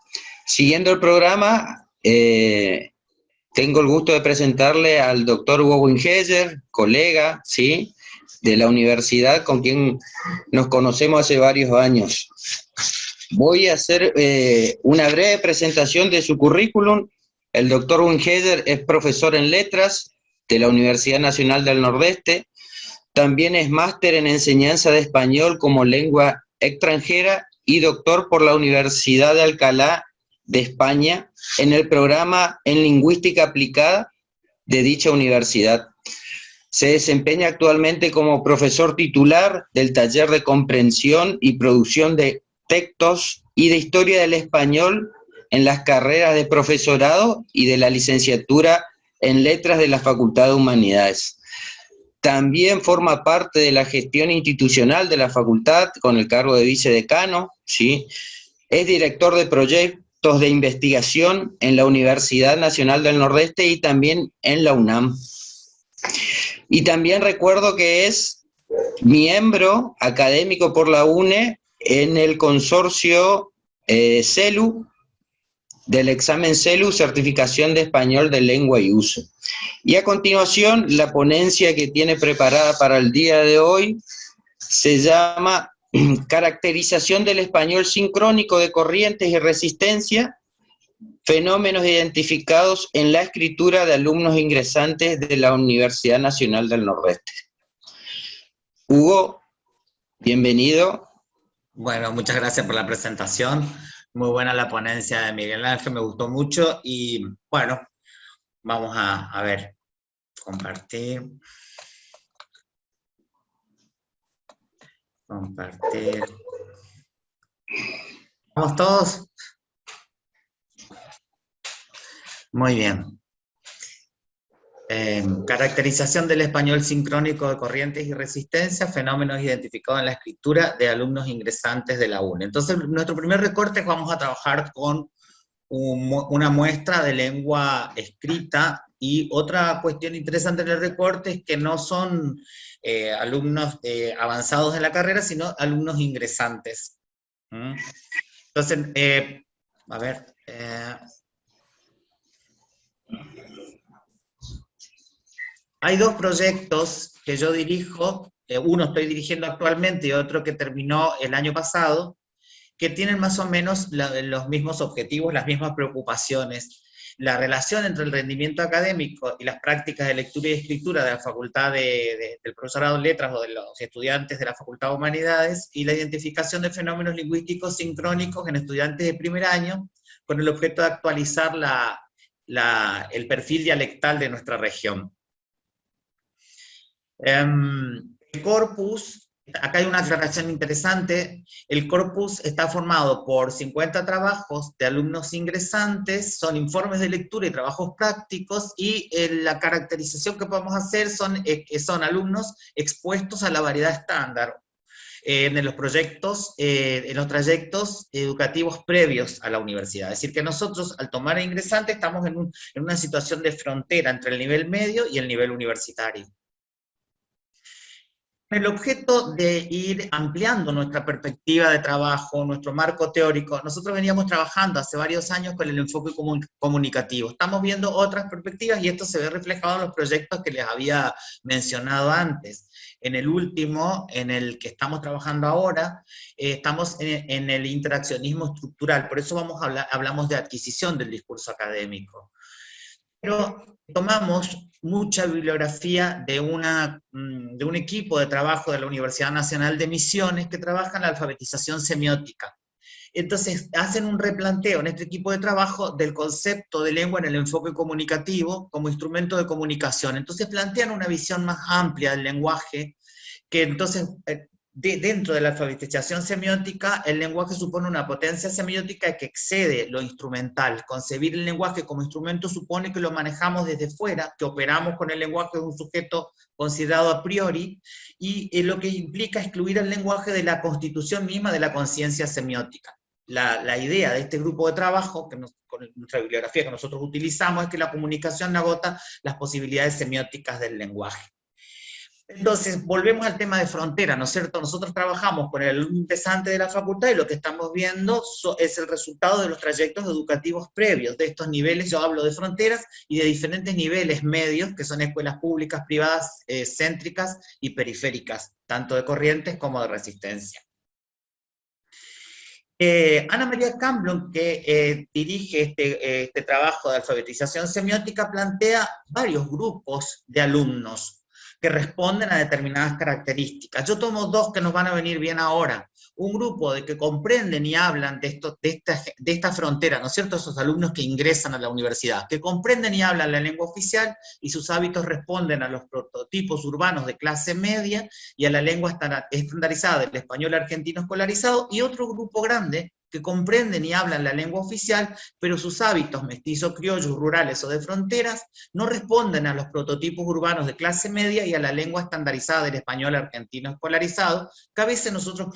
Speaker 1: siguiendo el programa, tengo el gusto de presentarle al doctor Hugo Wingeyer, colega, ¿sí?, de la universidad, con quien nos conocemos hace varios años. Voy a hacer una breve presentación de su currículum. El doctor Wingeyer es profesor en letras de la Universidad Nacional del Nordeste. También es máster en enseñanza de español como lengua extranjera y doctor por la Universidad de Alcalá de España en el programa en lingüística aplicada de dicha universidad. Se desempeña actualmente como profesor titular del taller de comprensión y producción de textos y de historia del español en las carreras de profesorado y de la licenciatura en letras de la Facultad de Humanidades. También forma parte de la gestión institucional de la facultad con el cargo de vicedecano, ¿sí? Es director de proyectos de investigación en la Universidad Nacional del Nordeste y también en la UNAM. Y también recuerdo que es miembro académico por la UNE en el consorcio CELU, del examen CELU, Certificación de Español de Lengua y Uso. Y a continuación, la ponencia que tiene preparada para el día de hoy se llama Caracterización del español sincrónico de corrientes y resistencia, fenómenos identificados en la escritura de alumnos ingresantes de la Universidad Nacional del Nordeste. Hugo, bienvenido.
Speaker 4: Bueno, muchas gracias por la presentación. Muy buena la ponencia de Miguel Ángel, me gustó mucho y bueno, vamos a ver, compartir. Compartir. ¿Vamos todos? Muy bien. Caracterización del español sincrónico de corrientes y resistencia, fenómenos identificados en la escritura de alumnos ingresantes de la UNE. Entonces, nuestro primer recorte vamos a trabajar con una muestra de lengua escrita, y otra cuestión interesante del recorte es que no son alumnos avanzados en la carrera, sino alumnos ingresantes. Entonces, a ver... hay dos proyectos que yo dirijo, uno estoy dirigiendo actualmente y otro que terminó el año pasado, que tienen más o menos los mismos objetivos, las mismas preocupaciones. La relación entre el rendimiento académico y las prácticas de lectura y escritura de la Facultad del Profesorado en Letras o de los estudiantes de la Facultad de Humanidades, y la identificación de fenómenos lingüísticos sincrónicos en estudiantes de primer año, con el objeto de actualizar el perfil dialectal de nuestra región. El corpus, acá hay una aclaración interesante, el corpus está formado por 50 trabajos de alumnos ingresantes, son informes de lectura y trabajos prácticos, y la caracterización que podemos hacer que son alumnos expuestos a la variedad estándar en los proyectos, en los trayectos educativos previos a la universidad. Es decir, que nosotros al tomar a ingresantes estamos en una situación de frontera entre el nivel medio y el nivel universitario. El objeto de ir ampliando nuestra perspectiva de trabajo, nuestro marco teórico, nosotros veníamos trabajando hace varios años con el enfoque comunicativo. Estamos viendo otras perspectivas y esto se ve reflejado en los proyectos que les había mencionado antes. En el último, en el que estamos trabajando ahora, estamos en el interaccionismo estructural, por eso hablamos de adquisición del discurso académico. Pero tomamos mucha bibliografía de un equipo de trabajo de la Universidad Nacional de Misiones que trabaja en la alfabetización semiótica. Entonces hacen un replanteo en este equipo de trabajo del concepto de lengua en el enfoque comunicativo como instrumento de comunicación. Entonces plantean una visión más amplia del lenguaje, que entonces dentro de la alfabetización semiótica, el lenguaje supone una potencia semiótica que excede lo instrumental. Concebir el lenguaje como instrumento supone que lo manejamos desde fuera, que operamos con el lenguaje de un sujeto considerado a priori, y lo que implica excluir el lenguaje de la constitución misma de la conciencia semiótica. La idea de este grupo de trabajo, con nuestra bibliografía que nosotros utilizamos, es que la comunicación agota las posibilidades semióticas del lenguaje. Entonces, volvemos al tema de frontera, ¿no es cierto? Nosotros trabajamos con el alumno ingresante de la facultad y lo que estamos viendo es el resultado de los trayectos educativos previos. De estos niveles yo hablo de fronteras y de diferentes niveles medios, que son escuelas públicas, privadas, céntricas y periféricas, tanto de corrientes como de resistencia. Ana María Camblum, que dirige este trabajo de alfabetización semiótica, plantea varios grupos de alumnos. que responden a determinadas características. Yo tomo dos que nos van a venir bien ahora. Un grupo de que comprenden y hablan de esta frontera, ¿no es cierto? Esos alumnos que ingresan a la universidad, que comprenden y hablan la lengua oficial y sus hábitos responden a los prototipos urbanos de clase media y a la lengua estandarizada del español argentino escolarizado, y otro grupo grande que comprenden y hablan la lengua oficial, pero sus hábitos mestizos, criollos, rurales o de fronteras no responden a los prototipos urbanos de clase media y a la lengua estandarizada del español argentino escolarizado, que a veces nosotros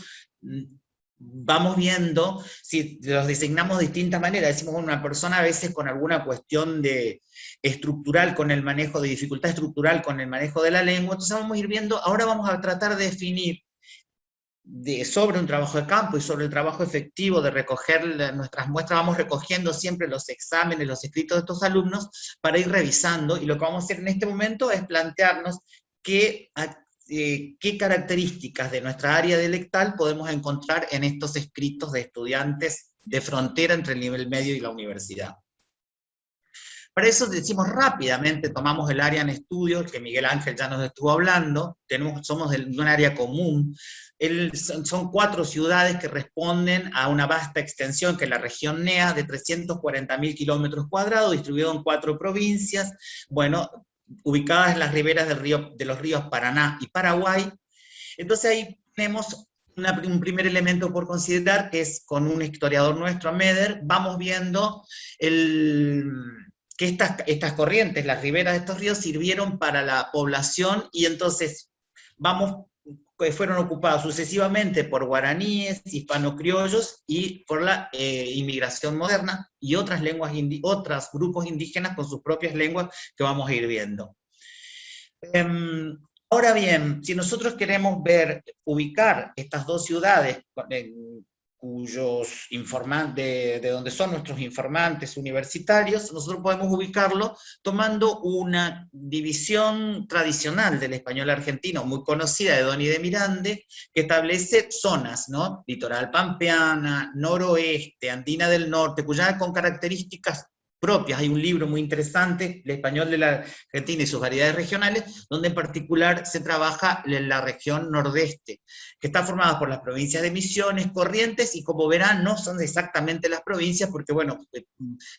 Speaker 4: vamos viendo, si los designamos de distintas maneras, decimos una persona a veces con alguna cuestión estructural, con el manejo de dificultad estructural, con el manejo de la lengua, entonces vamos a ir viendo, ahora vamos a tratar de definir sobre un trabajo de campo y sobre el trabajo efectivo de recoger nuestras muestras, vamos recogiendo siempre los exámenes, los escritos de estos alumnos para ir revisando, y lo que vamos a hacer en este momento es plantearnos qué características de nuestra área dialectal podemos encontrar en estos escritos de estudiantes de frontera entre el nivel medio y la universidad. Para eso decimos rápidamente, tomamos el área en estudios, que Miguel Ángel ya nos estuvo hablando, somos de un área común, son 4 ciudades que responden a una vasta extensión, que es la región NEA, de 340.000 kilómetros cuadrados, distribuido en 4 provincias, bueno, ubicadas en las riberas de los ríos Paraná y Paraguay. Entonces ahí tenemos un primer elemento por considerar, que es con un historiador nuestro, Meder, vamos viendo que estas corrientes, las riberas de estos ríos, sirvieron para la población, y entonces fueron ocupados sucesivamente por guaraníes, hispano-criollos, y por la inmigración moderna, y otras otros grupos indígenas con sus propias lenguas que vamos a ir viendo. Ahora bien, si nosotros queremos ubicar estas 2 ciudades, de donde son nuestros informantes universitarios, nosotros podemos ubicarlo tomando una división tradicional del español argentino, muy conocida, de Doni de Mirande, que establece zonas, ¿no? Litoral pampeana, noroeste, andina del norte, cuya con características propias. Hay un libro muy interesante, El español de la Argentina y sus variedades regionales, donde en particular se trabaja la región nordeste, que está formada por las provincias de Misiones, Corrientes, y como verán, no son exactamente las provincias, porque bueno,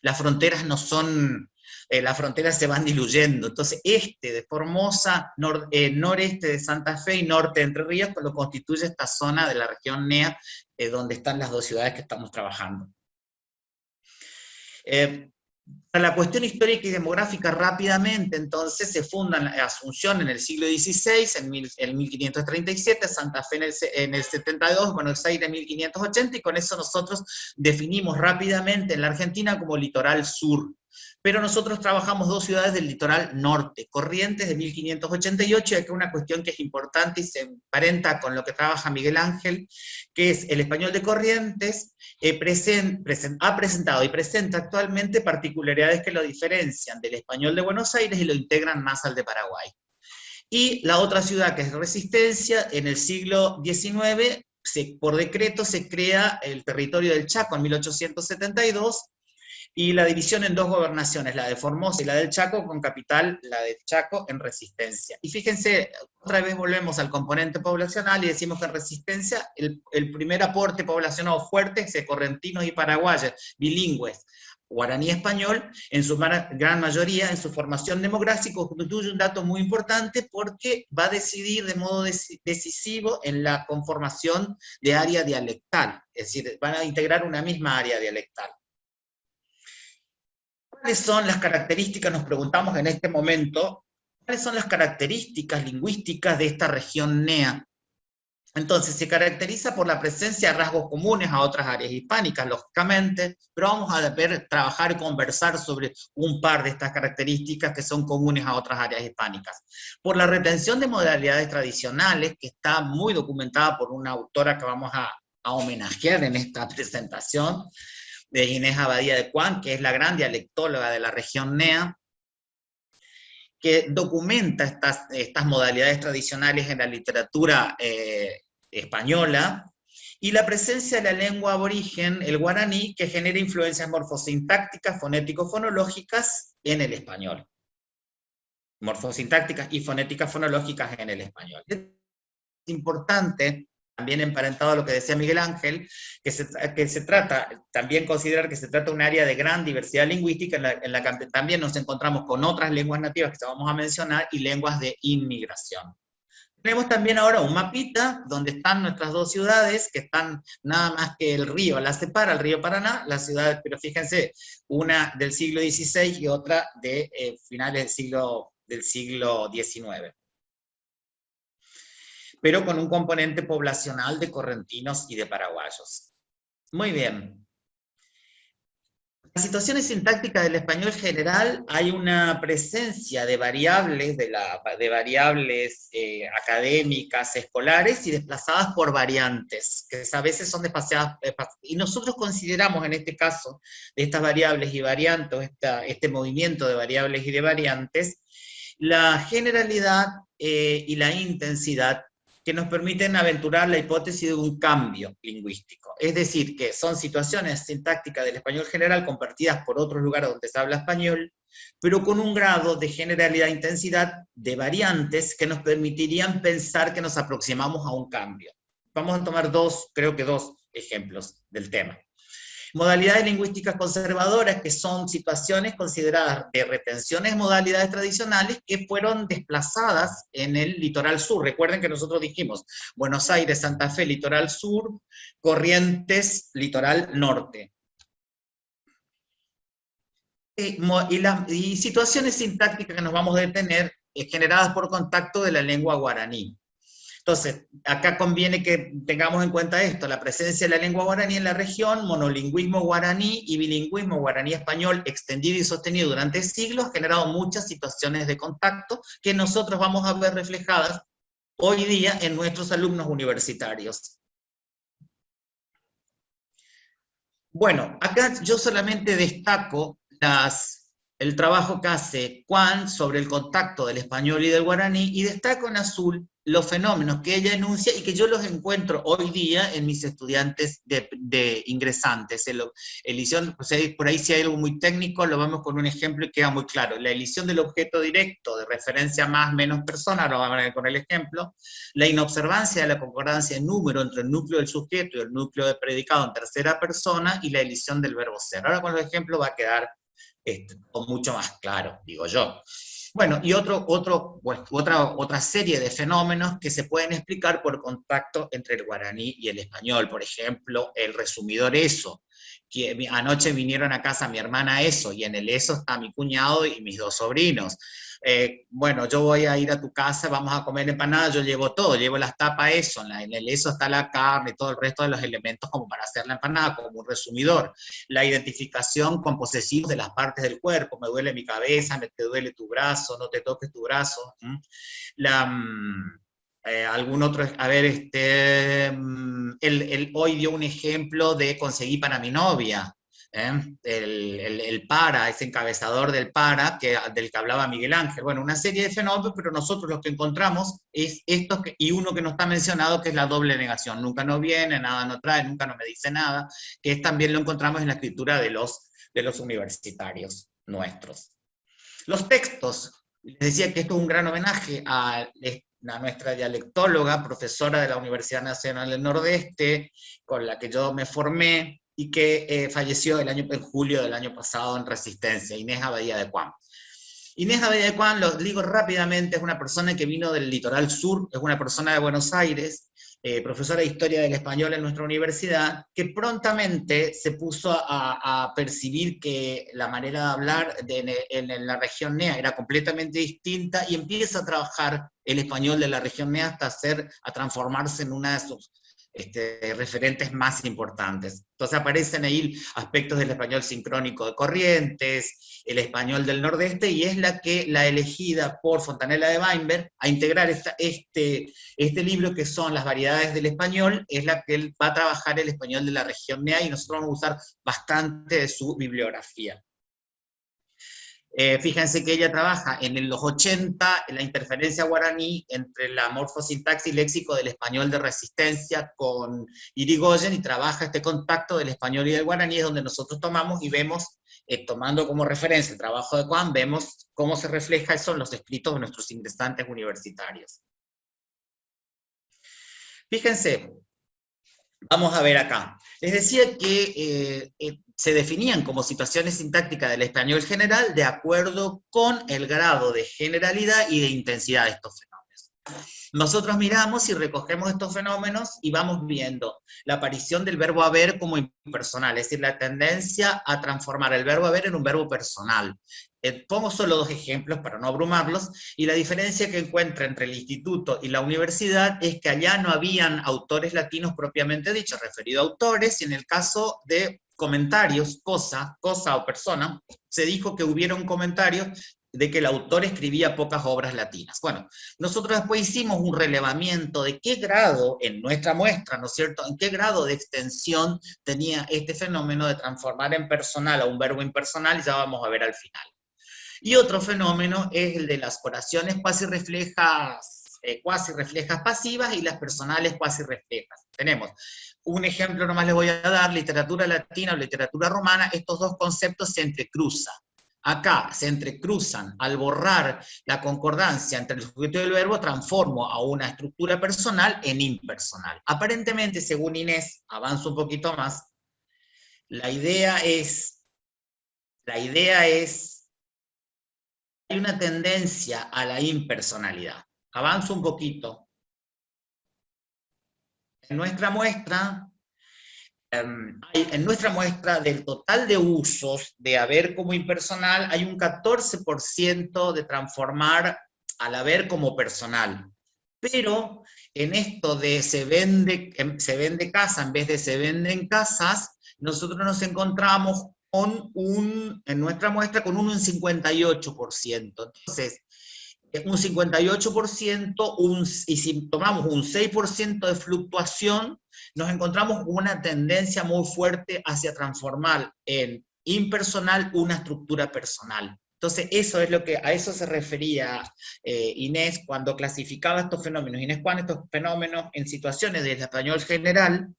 Speaker 4: las fronteras no son, las fronteras se van diluyendo. Entonces de Formosa, noreste de Santa Fe y norte de Entre Ríos, lo constituye esta zona de la región NEA, donde están las 2 ciudades que estamos trabajando. Para la cuestión histórica y demográfica, rápidamente, entonces, se fundan Asunción en el siglo XVI, en 1537, Santa Fe en el 72, Buenos Aires en 1580, y con eso nosotros definimos rápidamente en la Argentina como litoral sur. Pero nosotros trabajamos 2 ciudades del litoral norte, Corrientes de 1588, y aquí una cuestión que es importante y se emparenta con lo que trabaja Miguel Ángel, que es el español de Corrientes, ha presentado y presenta actualmente particularidades que lo diferencian del español de Buenos Aires y lo integran más al de Paraguay. Y la otra ciudad, que es Resistencia, en el siglo XIX, por decreto se crea el territorio del Chaco en 1872, y la división en 2 gobernaciones, la de Formosa y la del Chaco, con capital, la del Chaco, en Resistencia. Y fíjense, otra vez volvemos al componente poblacional y decimos que en Resistencia el primer aporte poblacional fuerte es de correntinos y paraguayos, bilingües, guaraní español, en su gran mayoría, en su formación demográfica, constituye un dato muy importante porque va a decidir de modo decisivo en la conformación de área dialectal, es decir, van a integrar una misma área dialectal. ¿Cuáles son las características, nos preguntamos en este momento, cuáles son las características lingüísticas de esta región NEA? Entonces, se caracteriza por la presencia de rasgos comunes a otras áreas hispánicas, lógicamente, pero vamos a trabajar y conversar sobre un par de estas características que son comunes a otras áreas hispánicas. Por la retención de modalidades tradicionales, que está muy documentada por una autora que vamos a homenajear en esta presentación, de Inés Abadía de Cuán, que es la gran dialectóloga de la región NEA, que documenta estas modalidades tradicionales en la literatura española, y la presencia de la lengua aborigen, el guaraní, que genera influencias morfosintácticas, fonético-fonológicas en el español. morfosintácticas y fonéticas fonológicas en el español. Es importante, también emparentado a lo que decía Miguel Ángel, que se trata, también considerar que se trata de un área de gran diversidad lingüística en la que también nos encontramos con otras lenguas nativas que vamos a mencionar y lenguas de inmigración. Tenemos también ahora un mapita donde están nuestras dos ciudades, que están nada más que el río, las separa el río Paraná, las ciudades, pero fíjense, una del siglo XVI y otra de finales del siglo XIX. Pero con un componente poblacional de correntinos y de paraguayos. Muy bien. Las situaciones sintácticas del español general, hay una presencia de variables, académicas, escolares, y desplazadas por variantes, que a veces son desplazadas, y nosotros consideramos en este caso, de estas variables y variantes, este movimiento de variables y de variantes, la generalidad y la intensidad que nos permiten aventurar la hipótesis de un cambio lingüístico. Es decir, que son situaciones sintácticas del español general compartidas por otros lugares donde se habla español, pero con un grado de generalidad e intensidad de variantes que nos permitirían pensar que nos aproximamos a un cambio. Vamos a tomar creo que dos ejemplos del tema. Modalidades lingüísticas conservadoras, que son situaciones consideradas de retenciones de modalidades tradicionales que fueron desplazadas en el litoral sur. Recuerden que nosotros dijimos Buenos Aires, Santa Fe, litoral sur, Corrientes, litoral norte. Y situaciones sintácticas que nos vamos a detener generadas por contacto de la lengua guaraní. Entonces, acá conviene que tengamos en cuenta esto, la presencia de la lengua guaraní en la región, monolingüismo guaraní y bilingüismo guaraní-español extendido y sostenido durante siglos, ha generado muchas situaciones de contacto que nosotros vamos a ver reflejadas hoy día en nuestros alumnos universitarios. Bueno, acá yo solamente destaco el trabajo que hace Juan sobre el contacto del español y del guaraní, y destaco en azul los fenómenos que ella enuncia y que yo los encuentro hoy día en mis estudiantes de ingresantes. Por ahí si hay algo muy técnico, lo vemos con un ejemplo y queda muy claro. La elisión del objeto directo, de referencia más, menos persona, lo vamos a ver con el ejemplo. La inobservancia de la concordancia en número entre el núcleo del sujeto y el núcleo de predicado en tercera persona, y la elisión del verbo ser. Ahora con los ejemplos va a quedar mucho más claro, digo yo. Bueno, y otra serie de fenómenos que se pueden explicar por contacto entre el guaraní y el español. Por ejemplo, el resumidor eso, que anoche vinieron a casa mi hermana eso, y en el eso está mi cuñado y mis dos sobrinos. Bueno, yo voy a ir a tu casa, vamos a comer empanadas, yo llevo todo, llevo las tapas eso, en el eso está la carne, todo el resto de los elementos como para hacer la empanada, como un resumidor. La identificación con posesivos de las partes del cuerpo, me duele mi cabeza, te duele tu brazo, no te toques tu brazo. Algún otro, a ver, hoy dio un ejemplo de conseguí para mi novia. El para, ese encabezador del para, del que hablaba Miguel Ángel. Bueno, una serie de fenómenos, pero nosotros lo que encontramos es esto, y uno que no está mencionado, que es la doble negación. Nunca no viene, nada no trae, nunca no me dice nada, que también lo encontramos en la escritura de los universitarios nuestros. Los textos, les decía que esto es un gran homenaje a nuestra dialectóloga, profesora de la Universidad Nacional del Nordeste, con la que yo me formé, y que falleció en julio del año pasado en Resistencia, Inés Abadía de Cuán. Inés Abadía de Cuán, lo digo rápidamente, es una persona que vino del litoral sur, es una persona de Buenos Aires, profesora de Historia del Español en nuestra universidad, que prontamente se puso a percibir que la manera de hablar en la región NEA era completamente distinta, y empieza a trabajar el español de la región NEA hasta a transformarse en una de sus referentes más importantes. Entonces aparecen ahí aspectos del español sincrónico de Corrientes, el español del Nordeste, y es la elegida por Fontanella de Weinberg a integrar este libro, que son las variedades del español, es la que él va a trabajar el español de la región NEA, y nosotros vamos a usar bastante de su bibliografía. Fíjense que ella trabaja en los 80 en la interferencia guaraní entre la morfosintaxis léxico del español de Resistencia con Irigoyen, y trabaja este contacto del español y del guaraní, es donde nosotros tomamos y vemos tomando como referencia el trabajo de Juan, vemos cómo se refleja eso en los escritos de nuestros ingresantes universitarios. Fíjense, vamos a ver acá. Les decía que se definían como situaciones sintácticas del español general de acuerdo con el grado de generalidad y de intensidad de estos fenómenos. Nosotros miramos y recogemos estos fenómenos y vamos viendo la aparición del verbo haber como impersonal, es decir, la tendencia a transformar el verbo haber en un verbo personal. Pongo solo dos ejemplos para no abrumarlos, y la diferencia que encuentro entre el instituto y la universidad es que allá no habían autores latinos propiamente dichos, referido a autores, y en el caso de comentarios, cosa o persona, se dijo que hubieron comentarios de que el autor escribía pocas obras latinas. Bueno, nosotros después hicimos un relevamiento de qué grado, en nuestra muestra, ¿no es cierto?, en qué grado de extensión tenía este fenómeno de transformar en personal a un verbo impersonal, y ya vamos a ver al final. Y otro fenómeno es el de las oraciones cuasi reflejas pasivas y las personales cuasi reflejas. Tenemos un ejemplo, nomás les voy a dar, literatura latina o literatura romana, estos dos conceptos se entrecruzan. Acá se entrecruzan, al borrar la concordancia entre el sujeto y el verbo, transformo a una estructura personal en impersonal. Aparentemente, según Inés, avanzo un poquito más, la idea es, hay una tendencia a la impersonalidad. Avanzo un poquito. En nuestra muestra, del total de usos de haber como impersonal, hay un 14% de transformar al haber como personal. Pero en esto de se vende casa en vez de se venden casas, nosotros nos encontramos con en nuestra muestra con un 58%. Entonces, un 58%, y si tomamos un 6% de fluctuación, nos encontramos con una tendencia muy fuerte hacia transformar en impersonal una estructura personal. Entonces, eso es a eso se refería Inés cuando clasificaba estos fenómenos. Inés Juan, estos fenómenos en situaciones del español general,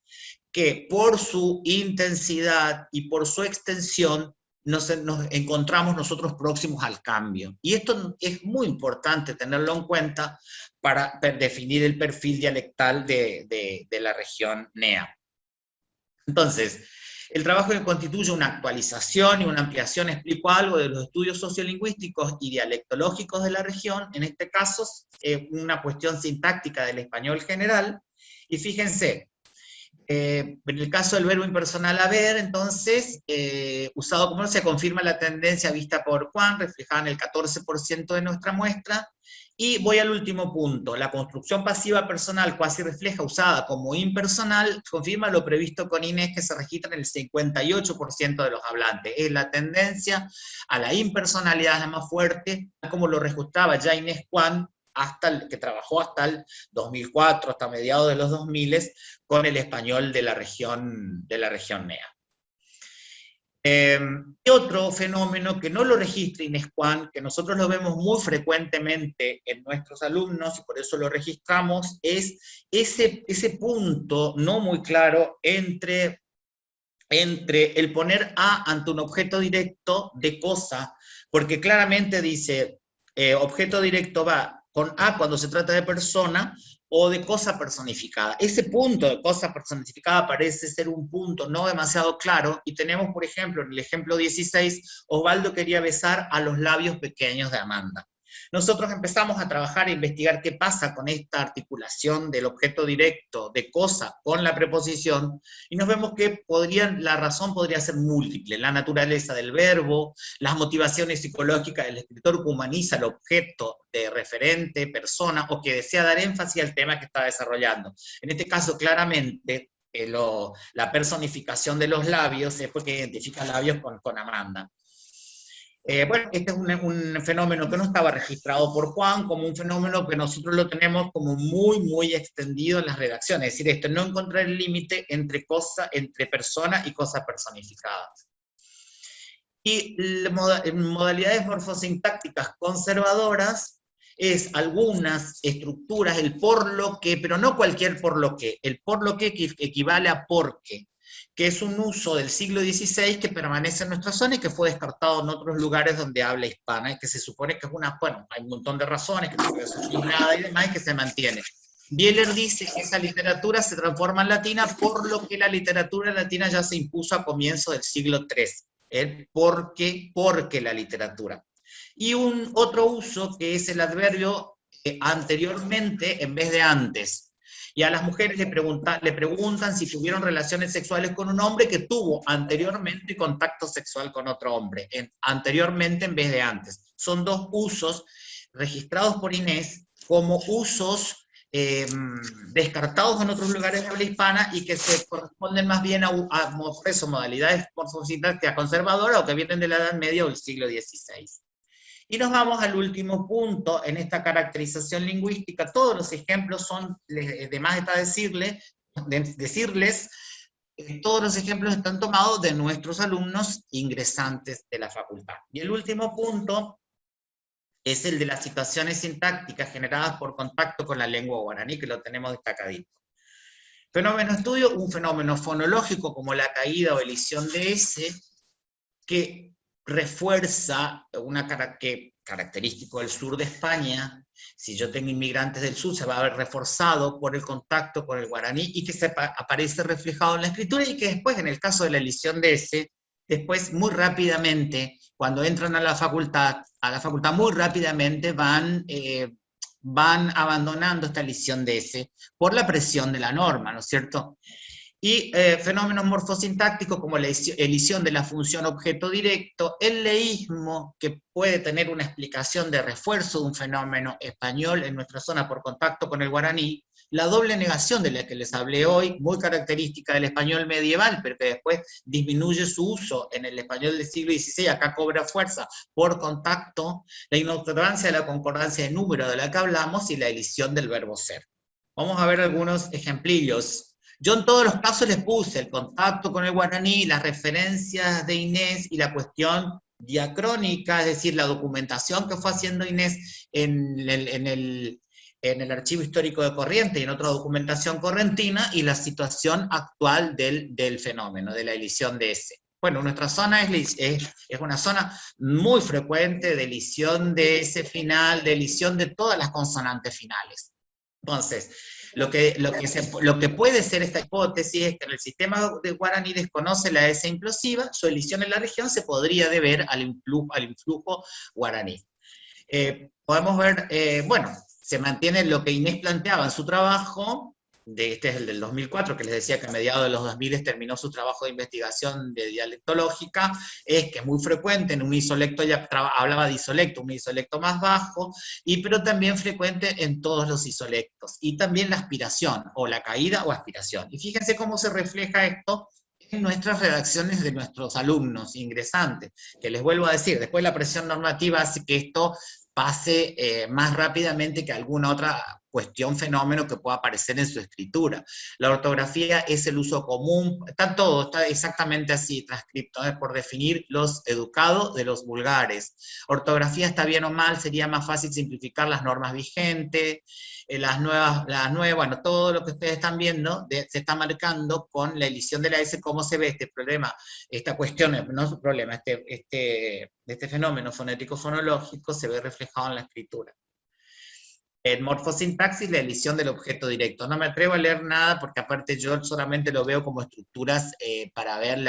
Speaker 4: que por su intensidad y por su extensión, nos encontramos nosotros próximos al cambio. Y esto es muy importante tenerlo en cuenta para definir el perfil dialectal de la región NEA. Entonces, el trabajo que constituye una actualización y una ampliación, explico algo de los estudios sociolingüísticos y dialectológicos de la región, en este caso, una cuestión sintáctica del español general, y fíjense, en el caso del verbo impersonal haber, entonces, usado como se confirma la tendencia vista por Juan, reflejada en el 14% de nuestra muestra, y voy al último punto, la construcción pasiva personal cuasi refleja usada como impersonal, confirma lo previsto con Inés, que se registra en el 58% de los hablantes. Es la tendencia a la impersonalidad la más fuerte, como lo registraba ya Inés Juan, que trabajó hasta el 2004, hasta mediados de los 2000, con el español de la región NEA. Y otro fenómeno que no lo registra Inés Juan, que nosotros lo vemos muy frecuentemente en nuestros alumnos, y por eso lo registramos, es ese punto no muy claro entre el poner a ante un objeto directo de cosa, porque claramente dice, objeto directo va con a cuando se trata de persona, o de cosa personificada. Ese punto de cosa personificada parece ser un punto no demasiado claro, y tenemos, por ejemplo, en el ejemplo 16, Osvaldo quería besar a los labios pequeños de Amanda. Nosotros empezamos a trabajar e investigar qué pasa con esta articulación del objeto directo de cosa con la preposición, y nos vemos que la razón podría ser múltiple, la naturaleza del verbo, las motivaciones psicológicas del escritor que humaniza el objeto de referente, persona, o que desea dar énfasis al tema que está desarrollando. En este caso, claramente, la personificación de los labios es porque identifica labios con Amanda. Bueno, este es un fenómeno que no estaba registrado por Juan, como un fenómeno que nosotros lo tenemos como muy, muy extendido en las redacciones. Es decir, no encontrar el límite entre persona y cosa personificada. Y modalidades morfosintácticas conservadoras es algunas estructuras, el por lo que, pero no cualquier por lo que, el por lo que equivale a porque, que es un uso del siglo XVI que permanece en nuestra zona y que fue descartado en otros lugares donde habla hispana, y que se supone que es bueno, hay un montón de razones, que no puede ser nada y demás, y que se mantiene. Bieler dice que esa literatura se transforma en latina, por lo que la literatura latina ya se impuso a comienzos del siglo III. Porque la literatura. Y un otro uso que es el adverbio anteriormente en vez de antes. Y a las mujeres le preguntan si tuvieron relaciones sexuales con un hombre que tuvo anteriormente contacto sexual con otro hombre. Anteriormente en vez de antes. Son dos usos registrados por Inés como usos descartados en otros lugares de habla hispana y que se corresponden más bien a modalidades morfosintácticas conservadoras o que vienen de la Edad Media o del siglo XVI. Y nos vamos al último punto en esta caracterización lingüística. Todos los ejemplos son, de más está decirles, todos los ejemplos están tomados de nuestros alumnos ingresantes de la facultad. Y el último punto es el de las situaciones sintácticas generadas por contacto con la lengua guaraní, que lo tenemos destacadito. Fenómeno estudio, un fenómeno fonológico como la caída o elisión de S, que refuerza que característico del sur de España. Si yo tengo inmigrantes del sur, se va a ver reforzado por el contacto con el guaraní, y que aparece reflejado en la escritura, y que después, en el caso de la elisión de S, después muy rápidamente, cuando entran a la facultad muy rápidamente van abandonando esta elisión de S por la presión de la norma, ¿no es cierto? Y fenómenos morfosintácticos como la elisión de la función objeto directo, el leísmo, que puede tener una explicación de refuerzo de un fenómeno español en nuestra zona por contacto con el guaraní, la doble negación de la que les hablé hoy, muy característica del español medieval, pero que después disminuye su uso en el español del siglo XVI, acá cobra fuerza por contacto, la inobservancia de la concordancia de número de la que hablamos, y la elisión del verbo ser. Vamos a ver algunos ejemplillos. Yo en todos los casos les puse el contacto con el guaraní, las referencias de Inés y la cuestión diacrónica, es decir, la documentación que fue haciendo Inés en el Archivo Histórico de Corrientes y en otra documentación correntina, y la situación actual del fenómeno, de la elisión de S. Bueno, nuestra zona es una zona muy frecuente de elisión de S final, de elisión de todas las consonantes finales. Entonces, lo que puede ser esta hipótesis es que en el sistema de guaraní desconoce la S implosiva, su elisión en la región se podría deber al influjo guaraní. Podemos ver, bueno, se mantiene lo que Inés planteaba en su trabajo, este es el del 2004, que les decía que a mediados de los 2000 terminó su trabajo de investigación de dialectológica, es que es muy frecuente en un isolecto, ya hablaba de isolecto, un isolecto más bajo, pero también frecuente en todos los isolectos, y también la aspiración, o la caída o aspiración. Y fíjense cómo se refleja esto en nuestras redacciones de nuestros alumnos ingresantes, que les vuelvo a decir, después la presión normativa hace que esto pase más rápidamente que alguna otra cuestión, fenómeno que pueda aparecer en su escritura. La ortografía es el uso común, está exactamente así transcripto, por definir los educados de los vulgares. Ortografía está bien o mal, sería más fácil simplificar las normas vigentes, las nuevas, bueno, todo lo que ustedes están viendo se está marcando con la elisión de la S. ¿Cómo se ve este problema? Esta cuestión, no es un problema, este fenómeno fonético-fonológico se ve reflejado en la escritura. En morfosintaxis, la elisión del objeto directo. No me atrevo a leer nada porque aparte yo solamente lo veo como estructuras para ver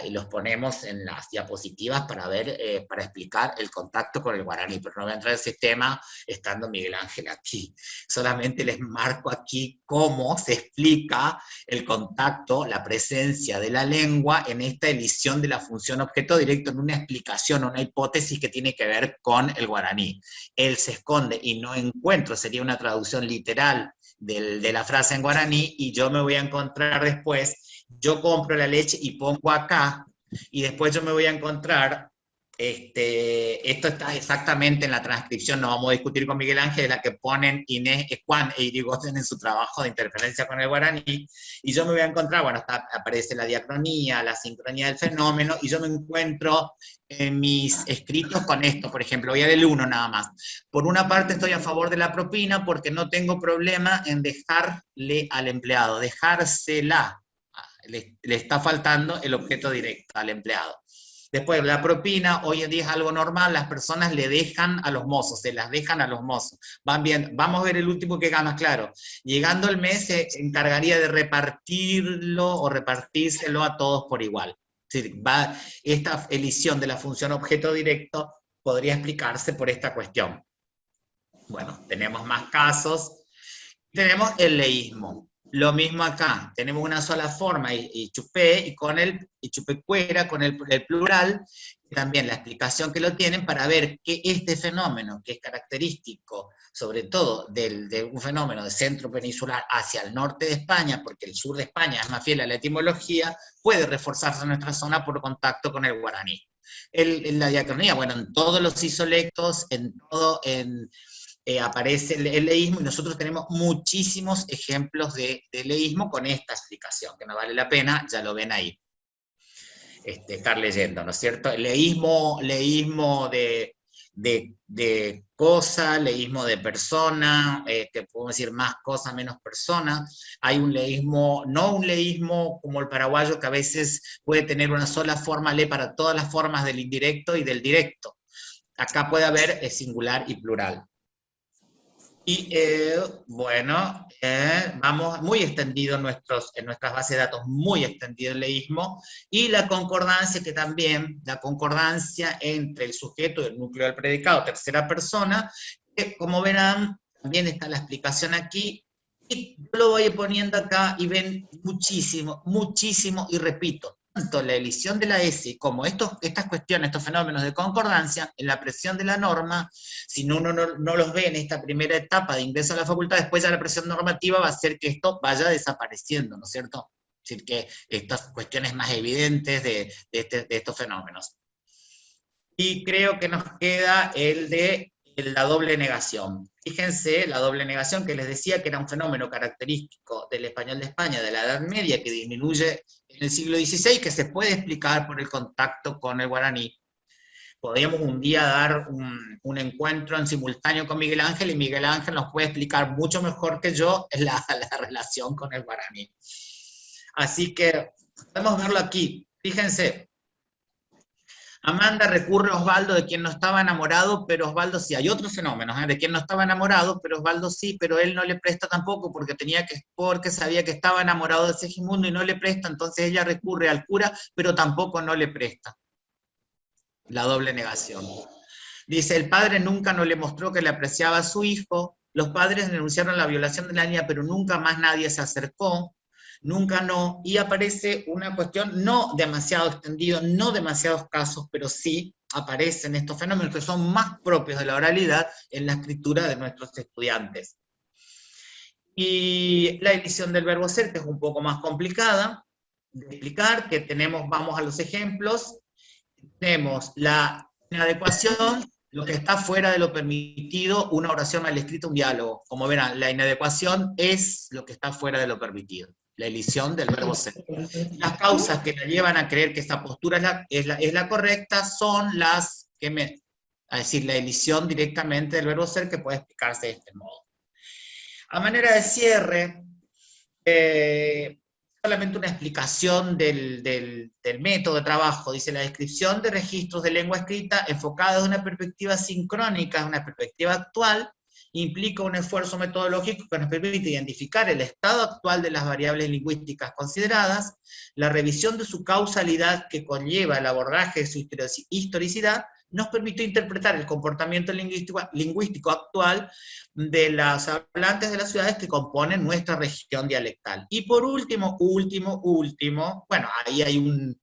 Speaker 4: y los ponemos en las diapositivas para ver, para explicar el contacto con el guaraní, pero no voy a entrar en ese tema estando Miguel Ángel aquí. Solamente les marco aquí cómo se explica el contacto, la presencia de la lengua en esta elisión de la función objeto directo, en una explicación, una hipótesis que tiene que ver con el guaraní. Él se esconde y no encuentro, sería una traducción literal de la frase en guaraní, y yo me voy a encontrar después, yo compro la leche y pongo acá, y después yo me voy a encontrar, esto está exactamente en la transcripción, no vamos a discutir con Miguel Ángel, la que ponen Inés Juan e Irigoyen en su trabajo de interferencia con el guaraní, y yo me voy a encontrar, bueno, aparece la diacronía, la sincronía del fenómeno, y yo me encuentro en mis escritos con esto, por ejemplo, voy a leer el 1 nada más. Por una parte estoy a favor de la propina porque no tengo problema en dejarle al empleado, dejársela. le está faltando el objeto directo al empleado. Después, la propina, hoy en día es algo normal, las personas le dejan a los mozos, se las dejan a los mozos. Van bien, vamos a ver el último que gana, claro. Llegando el mes se encargaría de repartirlo o repartírselo a todos por igual. Es decir, esta elisión de la función objeto directo podría explicarse por esta cuestión. Bueno, tenemos más casos. Tenemos el leísmo. Lo mismo acá, tenemos una sola forma, y chupé, y con el chupecuera, con el plural, también la explicación que lo tienen para ver que este fenómeno, que es característico, sobre todo de un fenómeno de centro peninsular hacia el norte de España, porque el sur de España es más fiel a la etimología, puede reforzarse en nuestra zona por contacto con el guaraní. La diacronía, bueno, en todos los isolectos, aparece el leísmo, y nosotros tenemos muchísimos ejemplos de leísmo con esta explicación, que no vale la pena, ya lo ven ahí, estar leyendo, ¿no es cierto? El leísmo de cosa, leísmo de persona, podemos decir más cosa, menos persona. Hay un leísmo, no un leísmo como el paraguayo, que a veces puede tener una sola forma, lee para todas las formas del indirecto y del directo. Acá puede haber singular y plural. Y bueno, vamos muy extendido en nuestras bases de datos, muy extendido el leísmo, y la concordancia, que también, la concordancia entre el sujeto y el núcleo del predicado, tercera persona, que como verán, también está la explicación aquí, y yo lo voy poniendo acá, y ven muchísimo, muchísimo, y repito, tanto la elisión de la S como estas cuestiones, estos fenómenos de concordancia, en la presión de la norma, si uno no los ve en esta primera etapa de ingreso a la facultad, después ya la presión normativa va a hacer que esto vaya desapareciendo, ¿no es cierto? Es decir, que estas cuestiones más evidentes de estos fenómenos. Y creo que nos queda el de la doble negación. Fíjense, la doble negación, que les decía que era un fenómeno característico del español de España de la Edad Media, que disminuye en el siglo XVI, que se puede explicar por el contacto con el guaraní. Podríamos un día dar un encuentro en simultáneo con Miguel Ángel, y Miguel Ángel nos puede explicar mucho mejor que yo la relación con el guaraní. Así que podemos verlo aquí. Fíjense, Amanda recurre a Osvaldo, de quien no estaba enamorado, pero Osvaldo sí. Hay otros fenómenos, de quien no estaba enamorado, pero Osvaldo sí, pero él no le presta tampoco, porque sabía que estaba enamorado de Segismundo y no le presta, entonces ella recurre al cura, pero tampoco no le presta. La doble negación. Dice, el padre nunca no le mostró que le apreciaba a su hijo, los padres denunciaron la violación de la niña, pero nunca más nadie se acercó, nunca no, y aparece una cuestión no demasiado extendido, no demasiados casos, pero sí aparecen estos fenómenos que son más propios de la oralidad en la escritura de nuestros estudiantes. Y la elisión del verbo ser, que es un poco más complicada de explicar, que tenemos, vamos a los ejemplos, tenemos la inadecuación, lo que está fuera de lo permitido, una oración mal escrita, un diálogo. Como verán, la inadecuación es lo que está fuera de lo permitido, la elisión del verbo ser. Las causas que me llevan a creer que esta postura es la correcta son las que a decir, la elisión directamente del verbo ser, que puede explicarse de este modo. A manera de cierre, solamente una explicación del método de trabajo. Dice, la descripción de registros de lengua escrita enfocada desde una perspectiva sincrónica, una perspectiva actual, implica un esfuerzo metodológico que nos permite identificar el estado actual de las variables lingüísticas consideradas, la revisión de su causalidad que conlleva el abordaje de su historicidad, nos permite interpretar el comportamiento lingüístico actual de las hablantes de las ciudades que componen nuestra región dialectal. Y por último, bueno, ahí hay un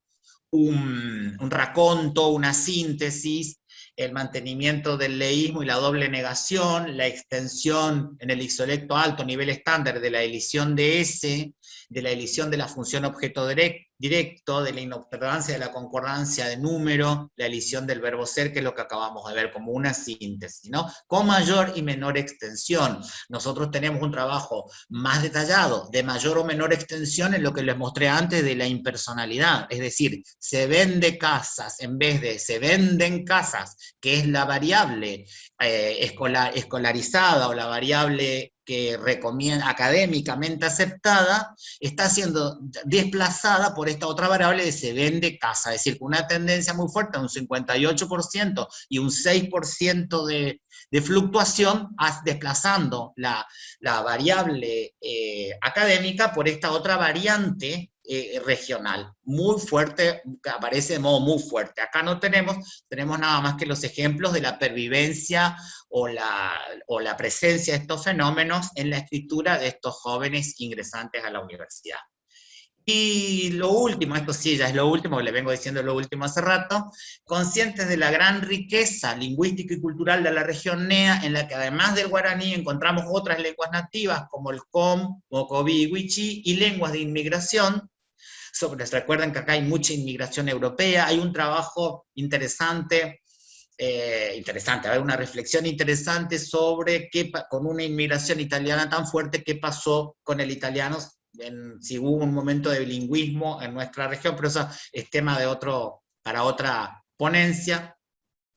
Speaker 4: raconto, una síntesis, el mantenimiento del leísmo y la doble negación, la extensión en el isolecto alto, nivel estándar, de la elisión de S, de la elisión de la función objeto directo, de la inobservancia de la concordancia de número, la elisión del verbo ser, que es lo que acabamos de ver como una síntesis, ¿no? Con mayor y menor extensión. Nosotros tenemos un trabajo más detallado, de mayor o menor extensión, en lo que les mostré antes de la impersonalidad, es decir, se vende casas en vez de se venden casas, que es la variable escolarizada, o la variable que recomienda, académicamente aceptada, está siendo desplazada por esta otra variable de se vende casa, es decir, con una tendencia muy fuerte, un 58% y un 6% de fluctuación, desplazando la variable académica por esta otra variante regional, muy fuerte, que aparece de modo muy fuerte. Acá no tenemos nada más que los ejemplos de la pervivencia o la presencia de estos fenómenos en la escritura de estos jóvenes ingresantes a la universidad. Y lo último, esto sí ya es lo último, le vengo diciendo lo último hace rato, conscientes de la gran riqueza lingüística y cultural de la región NEA, en la que además del guaraní encontramos otras lenguas nativas como el com, mocoví y wichí, y lenguas de inmigración. Recuerden que acá hay mucha inmigración europea, hay un trabajo interesante, hay una reflexión interesante sobre con una inmigración italiana tan fuerte, qué pasó con el italiano, si hubo un momento de bilingüismo en nuestra región, pero eso es tema para otra ponencia.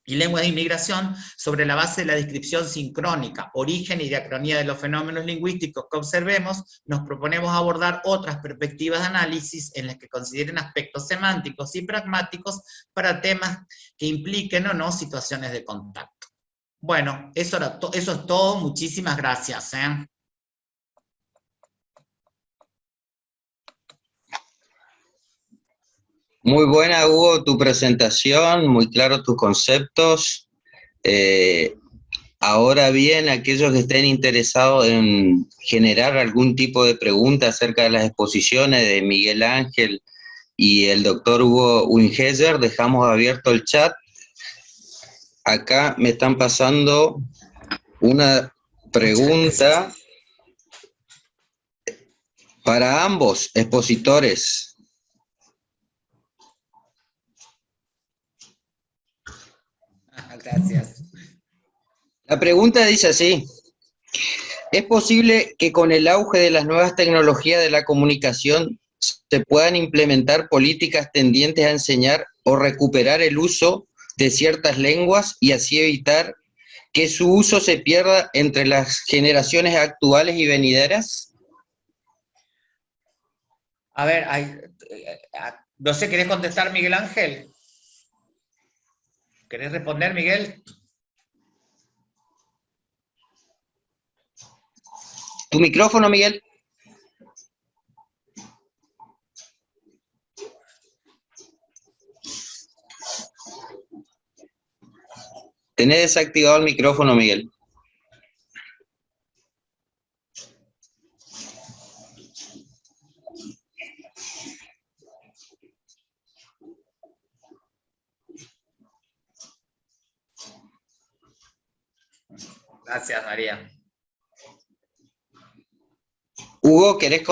Speaker 4: Y lengua de inmigración, sobre la base de la descripción sincrónica, origen y diacronía de los fenómenos lingüísticos que observemos, nos proponemos abordar otras perspectivas de análisis en las que consideren aspectos semánticos y pragmáticos para temas que impliquen o no situaciones de contacto. Bueno, eso es todo. Muchísimas gracias.
Speaker 1: Muy buena, Hugo, tu presentación, muy claros tus conceptos. Ahora bien, aquellos que estén interesados en generar algún tipo de pregunta acerca de las exposiciones de Miguel Ángel y el doctor Hugo Wingeser, dejamos abierto el chat. Acá me están pasando una pregunta para ambos expositores.
Speaker 4: Gracias.
Speaker 1: La pregunta dice así: ¿es posible que con el auge de las nuevas tecnologías de la comunicación se puedan implementar políticas tendientes a enseñar o recuperar el uso de ciertas lenguas y así evitar que su uso se pierda entre las generaciones actuales y venideras?
Speaker 4: A ver, no sé, ¿querés contestar, Miguel Ángel? ¿Querés responder, Miguel?
Speaker 1: Tu micrófono, Miguel. Tenés desactivado el micrófono, Miguel.
Speaker 4: Gracias, María.
Speaker 1: Hugo, ¿querés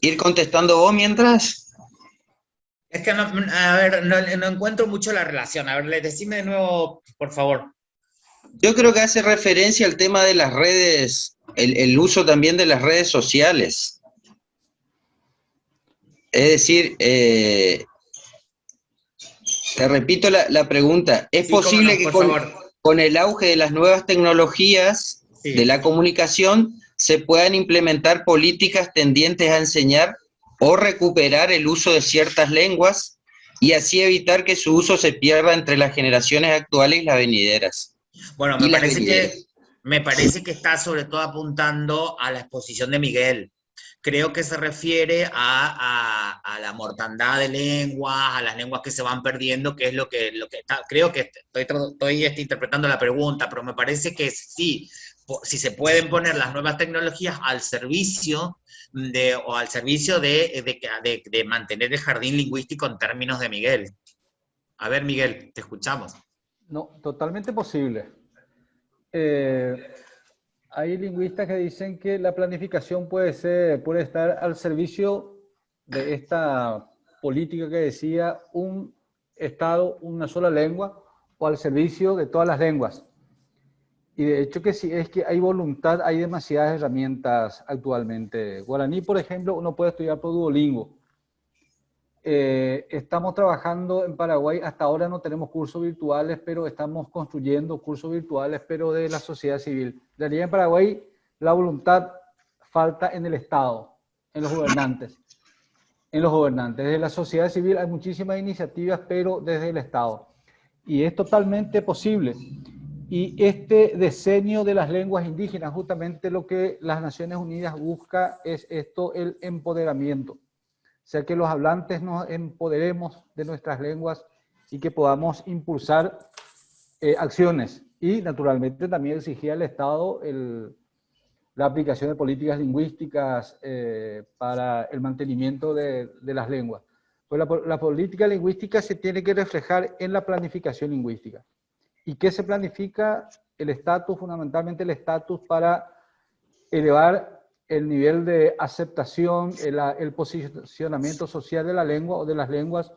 Speaker 1: ir contestando vos mientras?
Speaker 4: Es que no encuentro mucho la relación. A ver, decime de nuevo, por favor.
Speaker 1: Yo creo que hace referencia al tema de las redes, el uso también de las redes sociales. Es decir, te repito la pregunta, ¿es posible que con el auge de las nuevas tecnologías de la comunicación se puedan implementar políticas tendientes a enseñar o recuperar el uso de ciertas lenguas y así evitar que su uso se pierda entre las generaciones actuales y las venideras?
Speaker 4: Bueno, me parece que está sobre todo apuntando a la exposición de Miguel. Creo que se refiere a la mortandad de lenguas, a las lenguas que se van perdiendo, que es lo que está. Creo que estoy interpretando la pregunta, pero me parece que sí, si se pueden poner las nuevas tecnologías al servicio de mantener el jardín lingüístico en términos de Miguel. A ver, Miguel, te escuchamos.
Speaker 3: No, totalmente posible. Hay lingüistas que dicen que la planificación puede estar al servicio de esta política que decía un Estado, una sola lengua, o al servicio de todas las lenguas. Y de hecho que sí, es que hay voluntad, hay demasiadas herramientas actualmente. Guaraní, por ejemplo, uno puede estudiar por Duolingo. Estamos trabajando en Paraguay, hasta ahora no tenemos cursos virtuales, pero estamos construyendo cursos virtuales, pero de la sociedad civil. En realidad en Paraguay la voluntad falta en el Estado, en los gobernantes. Desde la sociedad civil hay muchísimas iniciativas, pero desde el Estado. Y es totalmente posible. Y este diseño de las lenguas indígenas, justamente lo que las Naciones Unidas busca es esto, el empoderamiento. O sea, que los hablantes nos empoderemos de nuestras lenguas y que podamos impulsar acciones. Y naturalmente también exigir al Estado la aplicación de políticas lingüísticas para el mantenimiento de las lenguas. Pues la política lingüística se tiene que reflejar en la planificación lingüística. ¿Y qué se planifica? El estatus, fundamentalmente el estatus para elevar el nivel de aceptación, el posicionamiento social de la lengua o de las lenguas,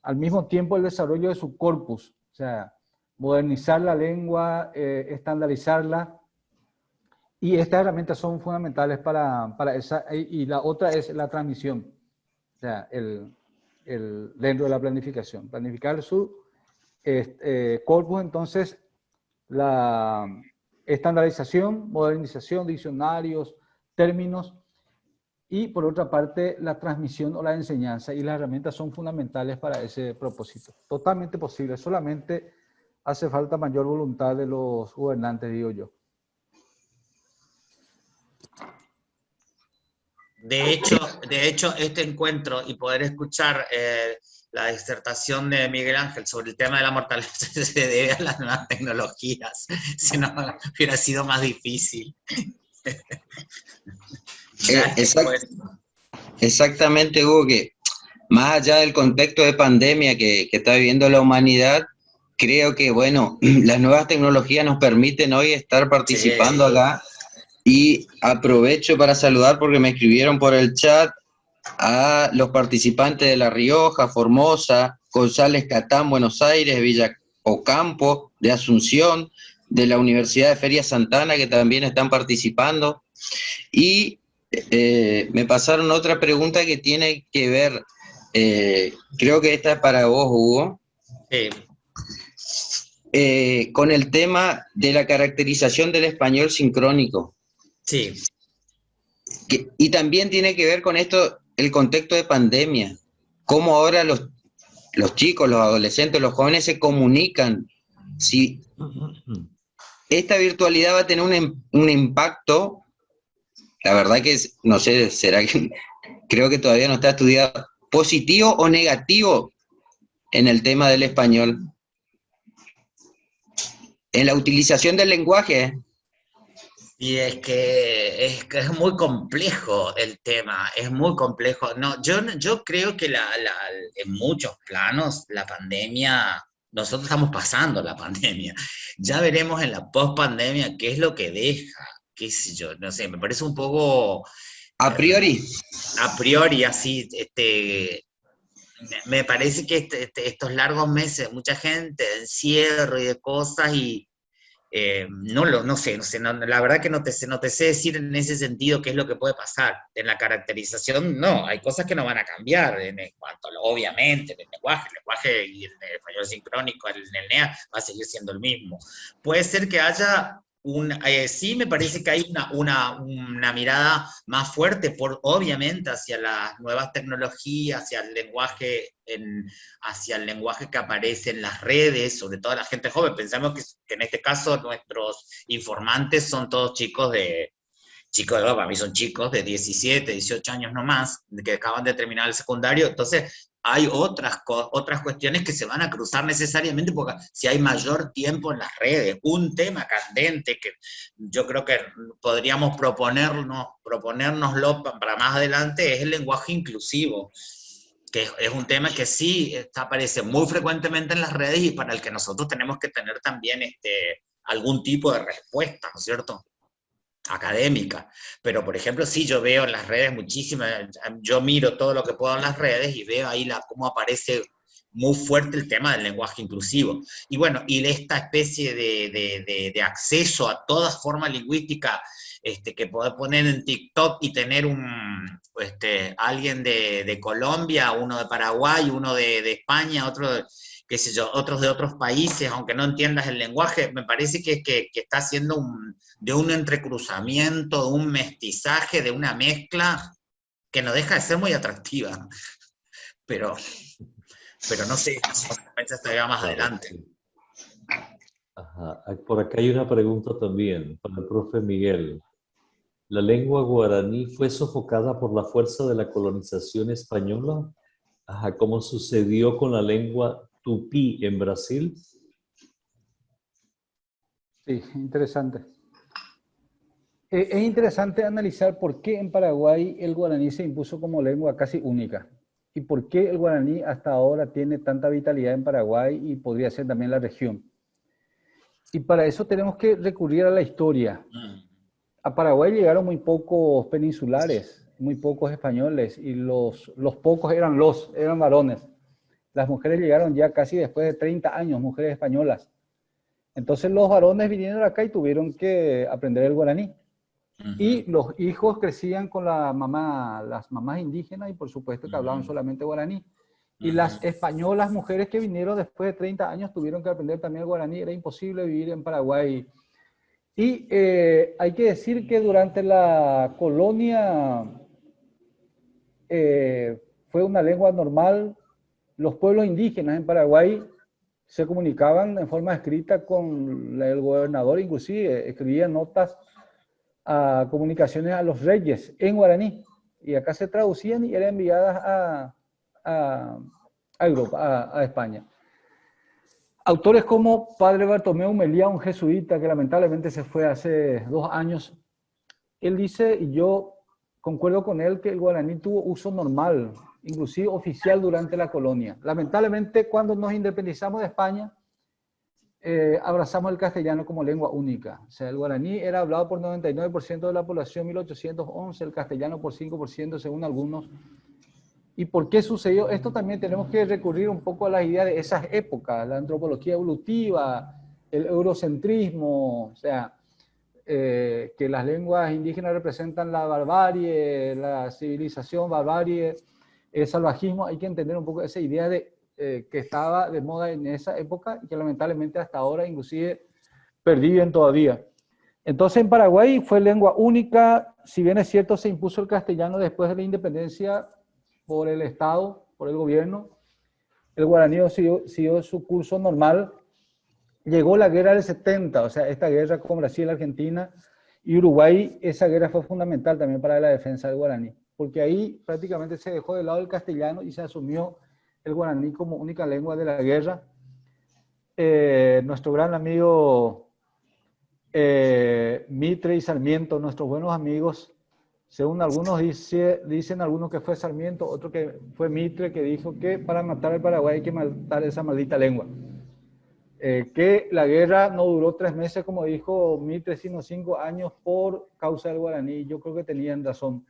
Speaker 3: al mismo tiempo el desarrollo de su corpus, o sea, modernizar la lengua, estandarizarla, y estas herramientas son fundamentales para esa, y la otra es la transmisión, o sea, dentro de la planificación, planificar su corpus, entonces la estandarización, modernización, diccionarios, términos, y por otra parte la transmisión o la enseñanza, y las herramientas son fundamentales para ese propósito. Totalmente posible, solamente hace falta mayor voluntad de los gobernantes, digo yo.
Speaker 4: De hecho, este encuentro y poder escuchar la disertación de Miguel Ángel sobre el tema de la mortalidad se debe a las nuevas tecnologías, si no hubiera sido más difícil.
Speaker 1: Exactamente, Hugo, que más allá del contexto de pandemia que está viviendo la humanidad, creo que, bueno, las nuevas tecnologías nos permiten hoy estar participando acá, y aprovecho para saludar porque me escribieron por el chat a los participantes de La Rioja, Formosa, González Catán, Buenos Aires, Villa Ocampo, de Asunción, de la Universidad de Feria Santana, que también están participando. Y me pasaron otra pregunta que tiene que ver, creo que esta es para vos, Hugo, con el tema de la caracterización del español sincrónico.
Speaker 4: Sí.
Speaker 1: Y también tiene que ver con esto, el contexto de pandemia, cómo ahora los chicos, los adolescentes, los jóvenes se comunican. Si esta virtualidad va a tener un impacto, la verdad que no sé, será que creo que todavía no está estudiado, positivo o negativo en el tema del español, en la utilización del lenguaje.
Speaker 4: Y es que es muy complejo el tema, es muy complejo. No, yo creo que en muchos planos la pandemia, nosotros estamos pasando la pandemia. Ya veremos en la post-pandemia qué es lo que deja, qué sé yo, no sé, me parece un poco...
Speaker 1: A priori.
Speaker 4: A priori, así, me parece que estos largos meses, mucha gente de encierro y de cosas y... no sé, la verdad que no te sé decir en ese sentido qué es lo que puede pasar. En la caracterización, no, hay cosas que no van a cambiar en cuanto, obviamente, el lenguaje y el español sincrónico, el NEA va a seguir siendo el mismo. Puede ser que haya sí me parece que hay una mirada más fuerte, obviamente, hacia las nuevas tecnologías, hacia el lenguaje que aparece en las redes, sobre todo la gente joven. Pensamos que en este caso nuestros informantes son todos chicos, para mí son chicos de 17, 18 años no más, que acaban de terminar el secundario, entonces hay otras cuestiones que se van a cruzar necesariamente, porque si hay mayor tiempo en las redes, un tema candente que yo creo que podríamos proponérnoslo para más adelante es el lenguaje inclusivo, que es un tema que sí aparece muy frecuentemente en las redes y para el que nosotros tenemos que tener también algún tipo de respuesta, ¿no es cierto?, académica. Pero, por ejemplo, sí, yo veo en las redes yo miro todo lo que puedo en las redes y veo ahí cómo aparece muy fuerte el tema del lenguaje inclusivo. Y bueno, y esta especie de acceso a toda forma lingüística que poder poner en TikTok y tener alguien de Colombia, uno de Paraguay, uno de España, otro qué sé yo, otros de otros países, aunque no entiendas el lenguaje, me parece que está haciendo de un entrecruzamiento, de un mestizaje, de una mezcla que no deja de ser muy atractiva, pero no sé, consecuencias todavía más
Speaker 2: Claro,
Speaker 4: adelante.
Speaker 2: sí. Ajá. Por acá hay una pregunta también para el profe Miguel. ¿La lengua guaraní fue sofocada por la fuerza de la colonización española? Ajá, ¿cómo sucedió con la lengua tupí en Brasil?
Speaker 3: Sí, interesante. Es interesante analizar por qué en Paraguay el guaraní se impuso como lengua casi única y por qué el guaraní hasta ahora tiene tanta vitalidad en Paraguay y podría ser también la región. Y para eso tenemos que recurrir a la historia. A Paraguay llegaron muy pocos peninsulares, muy pocos españoles, y los pocos eran varones. Las mujeres llegaron ya casi después de 30 años, mujeres españolas. Entonces los varones vinieron acá y tuvieron que aprender el guaraní. Y los hijos crecían con las mamás indígenas y por supuesto que hablaban solamente guaraní. Y las españolas, mujeres que vinieron después de 30 años, tuvieron que aprender también el guaraní. Era imposible vivir en Paraguay. Y hay que decir que durante la colonia fue una lengua normal. Los pueblos indígenas en Paraguay se comunicaban en forma escrita con el gobernador, inclusive escribían notas a comunicaciones a los reyes en guaraní. Y acá se traducían y eran enviadas a Europa, a España. Autores como Padre Bartolomé Meliá, un jesuita que lamentablemente se fue hace 2 años, él dice, y yo concuerdo con él, que el guaraní tuvo uso normal, inclusive oficial durante la colonia. Lamentablemente, cuando nos independizamos de España, abrazamos el castellano como lengua única. O sea, el guaraní era hablado por 99% de la población en 1811, el castellano por 5% según algunos. ¿Y por qué sucedió? Esto también tenemos que recurrir un poco a las ideas de esas épocas, la antropología evolutiva, el eurocentrismo, o sea, que las lenguas indígenas representan la barbarie, la civilización, barbarie, el salvajismo. Hay que entender un poco esa idea de que estaba de moda en esa época y que lamentablemente hasta ahora inclusive perviven todavía. Entonces en Paraguay fue lengua única, si bien es cierto se impuso el castellano después de la independencia por el Estado, por el gobierno, el guaraní siguió su curso normal. Llegó la guerra del 70, o sea, esta guerra con Brasil, Argentina y Uruguay, esa guerra fue fundamental también para la defensa del guaraní, porque ahí prácticamente se dejó de lado el castellano y se asumió el guaraní como única lengua de la guerra. Nuestro gran amigo Mitre y Sarmiento, nuestros buenos amigos, según algunos dicen algunos que fue Sarmiento, otro que fue Mitre, que dijo que para matar al Paraguay hay que matar esa maldita lengua. Que la guerra no duró 3 meses, como dijo Mitre, sino 5 años por causa del guaraní. Yo creo que tenían razón.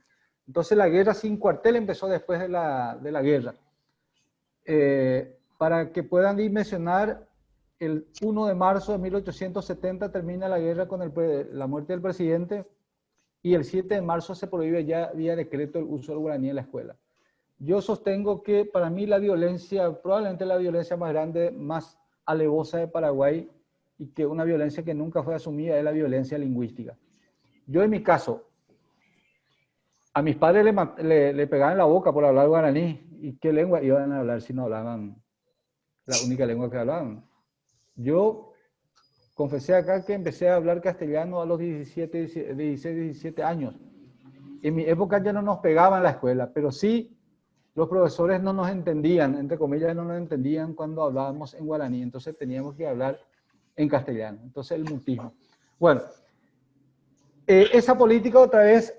Speaker 3: Entonces la guerra sin cuartel empezó después de la guerra. Para que puedan dimensionar, el 1 de marzo de 1870 termina la guerra con la muerte del presidente y el 7 de marzo se prohíbe ya vía decreto el uso del guaraní en la escuela. Yo sostengo que para mí la violencia, probablemente la violencia más grande, más alevosa de Paraguay, y que una violencia que nunca fue asumida, es la violencia lingüística. Yo en mi caso, a mis padres le pegaban en la boca por hablar guaraní. ¿Y qué lengua iban a hablar si no hablaban la única lengua que hablaban? Yo confesé acá que empecé a hablar castellano a los 16, 17 años. En mi época ya no nos pegaban en la escuela, pero sí los profesores no nos entendían, entre comillas, no nos entendían cuando hablábamos en guaraní, entonces teníamos que hablar en castellano. Entonces el mutismo. Bueno, esa política otra vez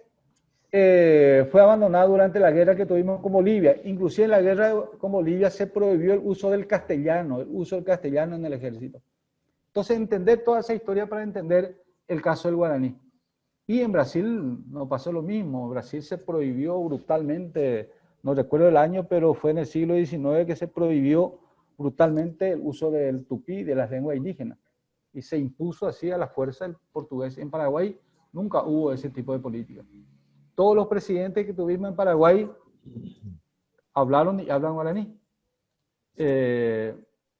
Speaker 3: fue abandonada durante la guerra que tuvimos con Bolivia. Inclusive en la guerra con Bolivia se prohibió el uso del castellano, en el ejército. Entonces entender toda esa historia para entender el caso del guaraní. Y en Brasil no pasó lo mismo. Brasil se prohibió brutalmente, no recuerdo el año, pero fue en el siglo XIX que se prohibió brutalmente el uso del tupí, de las lenguas indígenas. Y se impuso así a la fuerza el portugués. En Paraguay nunca hubo ese tipo de política. Todos los presidentes que tuvimos en Paraguay hablaron y hablan guaraní.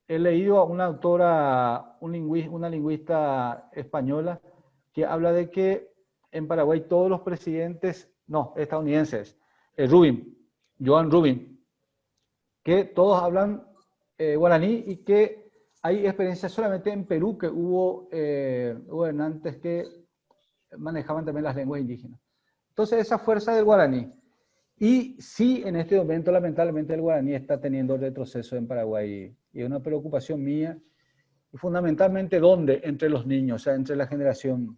Speaker 3: he leído a una autora, una lingüista española, que habla de que en Paraguay todos los presidentes, no, estadounidenses, Joan Rubin, que todos hablan guaraní y que hay experiencias solamente en Perú que hubo gobernantes que manejaban también las lenguas indígenas. Entonces, esa fuerza del guaraní. Y sí, en este momento, lamentablemente, el guaraní está teniendo retroceso en Paraguay. Y es una preocupación mía. Y fundamentalmente, ¿dónde? Entre los niños, o sea, entre la generación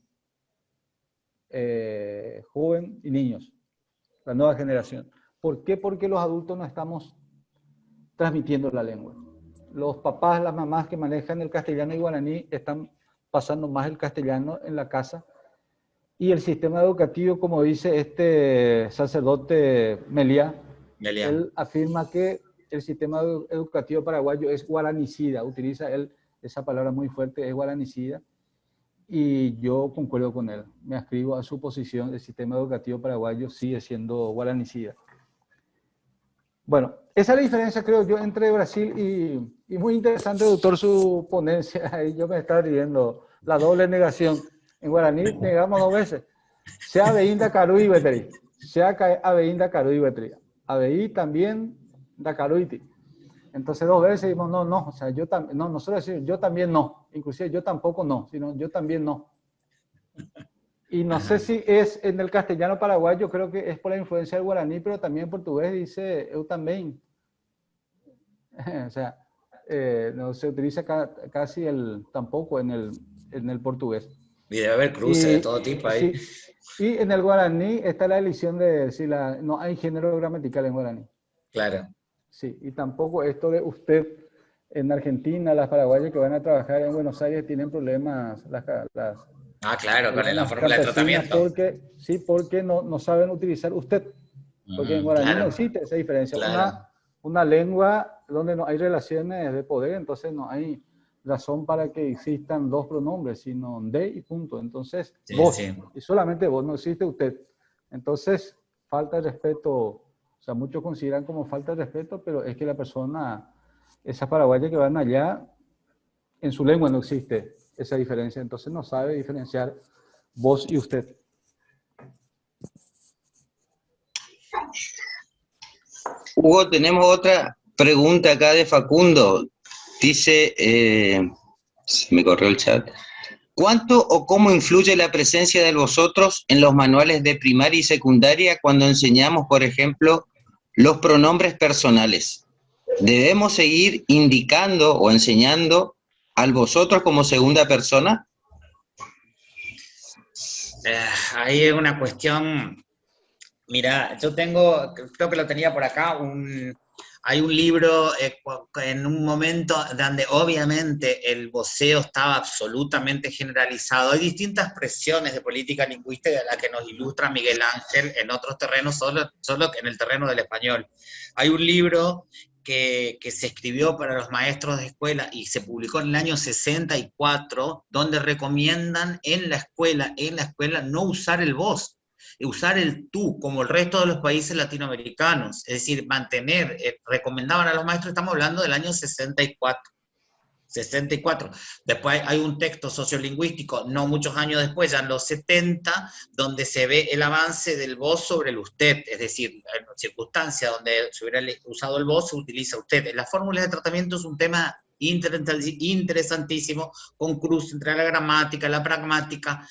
Speaker 3: joven y niños, la nueva generación. ¿Por qué? Porque los adultos no estamos transmitiendo la lengua. Los papás, las mamás que manejan el castellano y guaraní están pasando más el castellano en la casa. Y el sistema educativo, como dice este sacerdote Meliá, él afirma que el sistema educativo paraguayo es guaranicida, utiliza él esa palabra muy fuerte, es guaranicida, y yo concuerdo con él, me ascribo a su posición, el sistema educativo paraguayo sigue siendo guaranicida. Bueno, esa es la diferencia, creo yo, entre Brasil y muy interesante, doctor, su ponencia, ahí yo me estaba riendo, la doble negación. En guaraní negamos 2 veces. Sea Abeinda Caruy Betri. Sea Abeinda Caruy Betri. Abeí también da Caruiti. Entonces 2 veces decimos no. O sea, yo también, no, nosotros decimos yo también no. Inclusive yo tampoco no, sino yo también no. Y no sé si es en el castellano paraguayo, creo que es por la influencia del guaraní, pero también en portugués dice eu también. O sea, no se utiliza casi el tampoco en el portugués.
Speaker 4: Y debe haber cruces de todo tipo ahí.
Speaker 3: Sí, y en el guaraní está la elección de si no hay género gramatical en guaraní.
Speaker 4: Claro.
Speaker 3: Sí, y tampoco esto de usted en Argentina, las paraguayas que van a trabajar en Buenos Aires tienen problemas
Speaker 4: claro, con la fórmula de tratamiento.
Speaker 3: Porque no saben utilizar usted. Porque en guaraní no existe esa diferencia.
Speaker 4: Claro.
Speaker 3: Una lengua donde no hay relaciones de poder, entonces no hay razón para que existan 2 pronombres, sino de y punto. Entonces, vos, y solamente vos, no existe usted. Entonces, falta de respeto, o sea, muchos consideran como falta de respeto, pero es que la persona, esas paraguayas que van allá, en su lengua no existe esa diferencia, entonces no sabe diferenciar vos y usted.
Speaker 1: Hugo, tenemos otra pregunta acá de Facundo. Dice, se me corrió el chat, ¿cuánto o cómo influye la presencia de vosotros en los manuales de primaria y secundaria cuando enseñamos, por ejemplo, los pronombres personales? ¿Debemos seguir indicando o enseñando al vosotros como segunda persona?
Speaker 4: Ahí es una cuestión, mira, yo tengo, creo que lo tenía por acá, hay un libro en un momento donde obviamente el voceo estaba absolutamente generalizado. Hay distintas presiones de política lingüística a la que nos ilustra Miguel Ángel en otros terrenos, solo que en el terreno del español. Hay un libro que se escribió para los maestros de escuela y se publicó en el año 64, donde recomiendan en la escuela no usar el vos, usar el tú, como el resto de los países latinoamericanos, es decir, mantener, recomendaban a los maestros, estamos hablando del año 64. Después hay un texto sociolingüístico, no muchos años después, ya en los 70, donde se ve el avance del vos sobre el usted, es decir, en circunstancias donde se hubiera usado el vos, se utiliza usted. Las fórmulas de tratamiento es un tema interesantísimo, con cruz entre la gramática, la pragmática.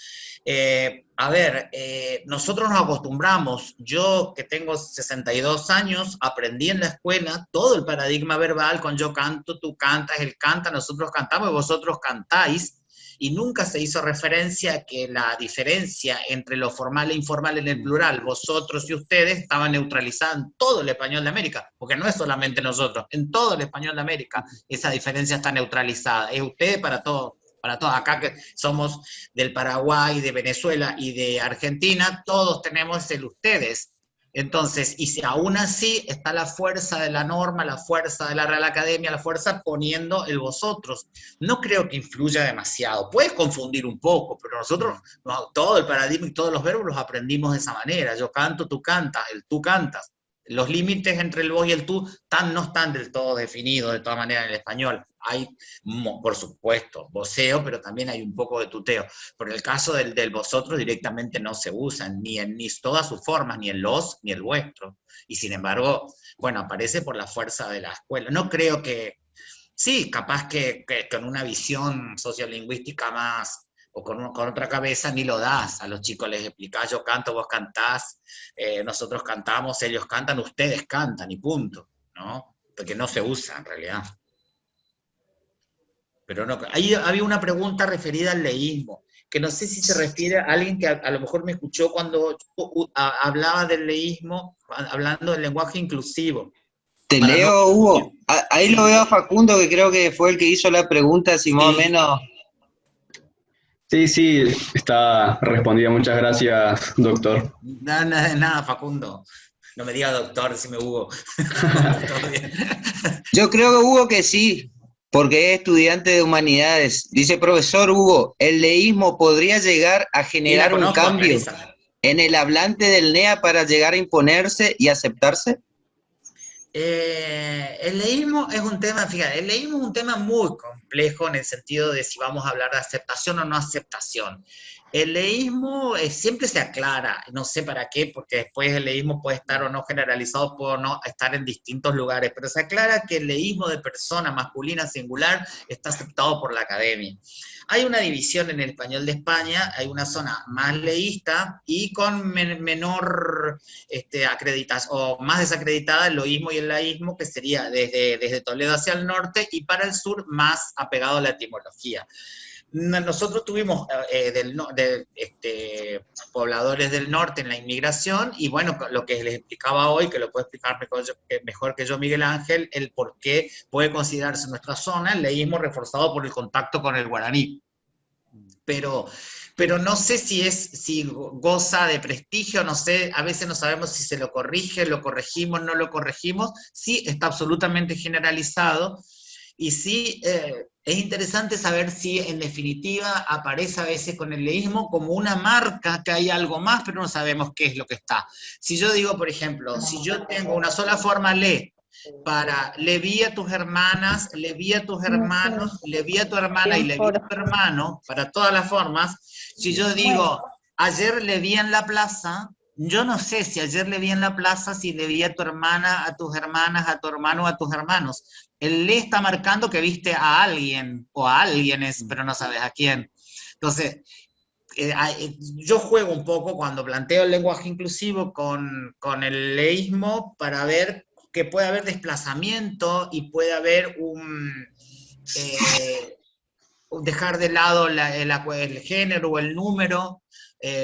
Speaker 4: Nosotros nos acostumbramos, yo que tengo 62 años, aprendí en la escuela todo el paradigma verbal con yo canto, tú cantas, él canta, nosotros cantamos y vosotros cantáis, y nunca se hizo referencia a que la diferencia entre lo formal e informal en el plural, vosotros y ustedes, estaba neutralizada en todo el español de América, porque no es solamente nosotros, en todo el español de América esa diferencia está neutralizada, es ustedes para todos. Para todos, acá que somos del Paraguay, de Venezuela y de Argentina, todos tenemos el ustedes. Entonces, y si aún así está la fuerza de la norma, la fuerza de la Real Academia, la fuerza poniendo el vosotros. No creo que influya demasiado. Puede confundir un poco, pero nosotros, todo el paradigma y todos los verbos los aprendimos de esa manera. Yo canto, tú cantas, el tú cantas. los límites entre el vos y el tú no están del todo definidos de todas maneras en el español. Hay, por supuesto, voceo, pero también hay un poco de tuteo. Por el caso del vosotros directamente no se usan, ni en ni todas sus formas, ni el los, ni el vuestro. Y sin embargo, bueno, aparece por la fuerza de la escuela. No creo que, sí, capaz que con una visión sociolingüística más, o con otra cabeza, ni lo das. A los chicos les explicás, yo canto, vos cantás, nosotros cantamos, ellos cantan, ustedes cantan, y punto, ¿no? Porque no se usa, en realidad. Pero no, ahí había una pregunta referida al leísmo, que no sé si se refiere a alguien que a lo mejor me escuchó cuando hablaba del leísmo, hablando del lenguaje inclusivo.
Speaker 1: Te leo, Hugo. Ahí lo veo a Facundo, que creo que fue el que hizo la pregunta, así más o menos.
Speaker 5: Sí, está respondida. Muchas gracias, doctor.
Speaker 4: Nada, Facundo. No me diga doctor, decime Hugo.
Speaker 1: Yo creo que Hugo que sí, porque es estudiante de humanidades. Dice, profesor Hugo, ¿el leísmo podría llegar a generar un cambio en el hablante del NEA para llegar a imponerse y aceptarse?
Speaker 4: El leísmo es un tema, fíjate, el leísmo es un tema muy complejo en el sentido de si vamos a hablar de aceptación o no aceptación. El leísmo siempre se aclara, no sé para qué, porque después el leísmo puede estar o no generalizado, puede no estar en distintos lugares, pero se aclara que el leísmo de persona masculina singular está aceptado por la academia. Hay una división en el español de España, hay una zona más leísta y con menor acreditación, o más desacreditada el loísmo y el laísmo, que sería desde Toledo hacia el norte, y para el sur más apegado a la etimología. Nosotros tuvimos pobladores del norte en la inmigración, y bueno, lo que les explicaba hoy, que lo puede explicar mejor que yo Miguel Ángel, el por qué puede considerarse nuestra zona el leísmo reforzado por el contacto con el guaraní. Pero no sé si goza de prestigio, no sé, a veces no sabemos si se lo corrige, lo corregimos, no lo corregimos. Sí, está absolutamente generalizado, y sí, es interesante saber si en definitiva aparece a veces con el leísmo como una marca, que hay algo más, pero no sabemos qué es lo que está. Si yo digo, por ejemplo, si yo tengo una sola forma le, para le vi a tus hermanas, le vi a tus hermanos, le vi a tu hermana y le vi a tu hermano, para todas las formas, si yo digo, ayer le vi en la plaza, yo no sé si ayer le vi en la plaza, si le vi a tu hermana, a tus hermanas, a tu hermano o a tus hermanos. El le está marcando que viste a alguien, o a alguienes, pero no sabes a quién. Entonces, yo juego un poco cuando planteo el lenguaje inclusivo con el leísmo para ver que puede haber desplazamiento y puede haber dejar de lado el género o el número.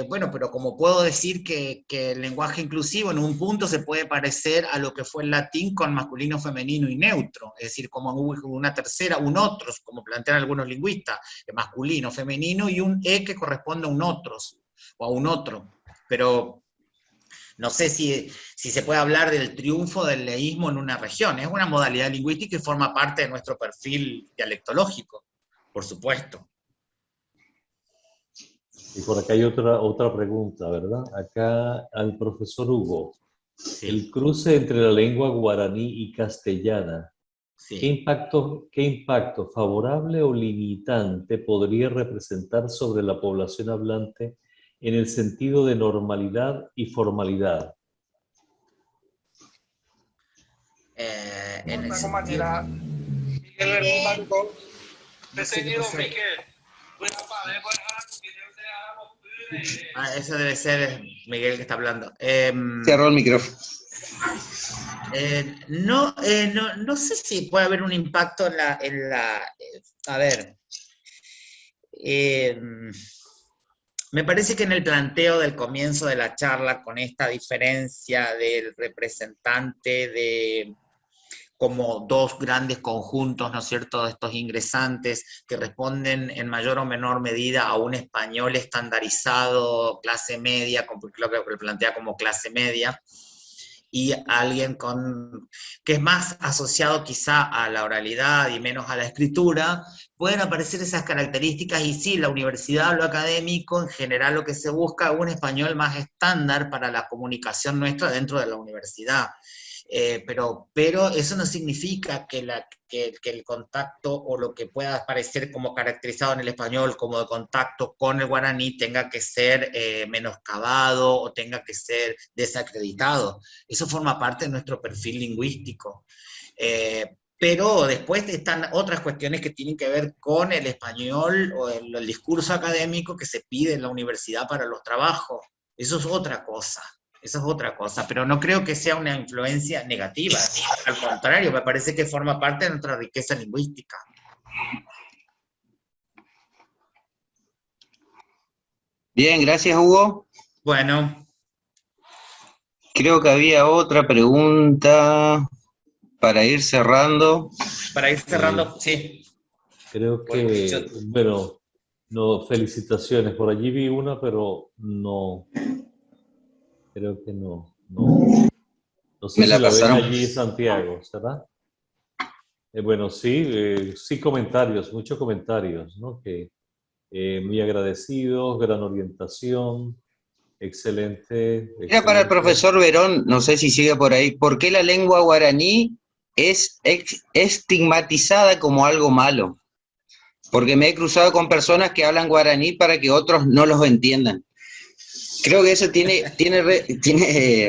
Speaker 4: Bueno, pero como puedo decir que el lenguaje inclusivo en un punto se puede parecer a lo que fue el latín con masculino, femenino y neutro, es decir, como una tercera, un otros, como plantean algunos lingüistas, masculino, femenino y un que corresponde a un otros, o a un otro, pero no sé si se puede hablar del triunfo del leísmo en una región. Es una modalidad lingüística y forma parte de nuestro perfil dialectológico, por supuesto.
Speaker 2: Y por acá hay otra pregunta, ¿verdad? Acá al profesor Hugo. Sí. El cruce entre la lengua guaraní y castellana, sí. ¿Qué impacto favorable o limitante podría representar sobre la población hablante en el sentido de normalidad y formalidad?
Speaker 6: En esa manera,
Speaker 4: eso debe ser Miguel que está hablando.
Speaker 1: Cerró el micrófono.
Speaker 4: No sé si puede haber un impacto en la a ver. Me parece que en el planteo del comienzo de la charla, con esta diferencia del representante de como dos grandes conjuntos, ¿no es cierto?, de estos ingresantes que responden en mayor o menor medida a un español estandarizado, clase media, lo que plantea como clase media, y alguien que es más asociado quizá a la oralidad y menos a la escritura, pueden aparecer esas características, y sí, la universidad, lo académico, en general lo que se busca es un español más estándar para la comunicación nuestra dentro de la universidad. Pero eso no significa que el contacto o lo que pueda aparecer como caracterizado en el español como de contacto con el guaraní tenga que ser menoscabado o tenga que ser desacreditado. Eso forma parte de nuestro perfil lingüístico. Pero después están otras cuestiones que tienen que ver con el español o el discurso académico que se pide en la universidad para los trabajos. Eso es otra cosa. Eso es otra cosa, pero no creo que sea una influencia negativa. Al contrario, me parece que forma parte de nuestra riqueza lingüística.
Speaker 1: Bien, gracias, Hugo.
Speaker 4: Bueno.
Speaker 1: Creo que había otra pregunta para ir cerrando.
Speaker 4: Para ir cerrando, sí.
Speaker 2: Creo que, bueno, no, felicitaciones. Por allí vi una, pero no, creo que no. No sé
Speaker 1: Me la
Speaker 2: si la ven
Speaker 1: pasaron.
Speaker 2: allí, Santiago, ¿será? Bueno, sí, sí comentarios, muchos comentarios, ¿no? Que muy agradecidos, gran orientación, excelente.
Speaker 1: Era para el profesor Verón, no sé si sigue por ahí. ¿Por qué la lengua guaraní es estigmatizada como algo malo? Porque me he cruzado con personas que hablan guaraní para que otros no los entiendan. Creo que eso tiene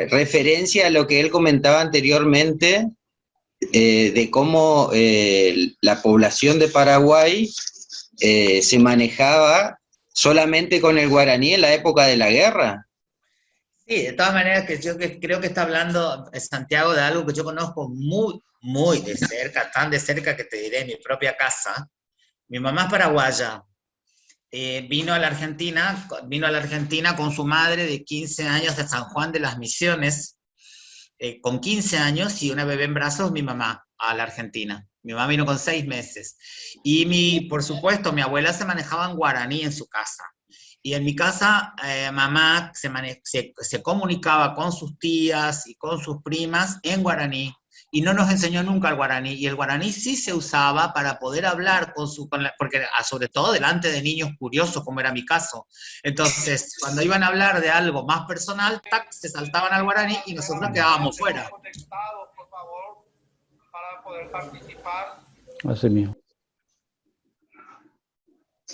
Speaker 1: referencia a lo que él comentaba anteriormente, de cómo la población de Paraguay se manejaba solamente con el guaraní en la época de la guerra.
Speaker 4: Sí, de todas maneras, que yo creo que está hablando Santiago de algo que yo conozco muy, muy de cerca, tan de cerca que te diré, en mi propia casa. Mi mamá es paraguaya. Vino a la Argentina con su madre de 15 años de San Juan de las Misiones, con 15 años y una bebé en brazos, mi mamá, a la Argentina. Mi mamá vino con 6 meses. Y por supuesto, mi abuela se manejaba en guaraní en su casa. Y en mi casa, mamá se comunicaba con sus tías y con sus primas en guaraní. Y no nos enseñó nunca el guaraní. Y el guaraní sí se usaba para poder hablar porque sobre todo delante de niños curiosos, como era mi caso. Entonces, cuando iban a hablar de algo más personal, ¡tac!, se saltaban al guaraní y nosotros quedábamos fuera.
Speaker 6: Por favor, para poder participar.
Speaker 3: Así mismo.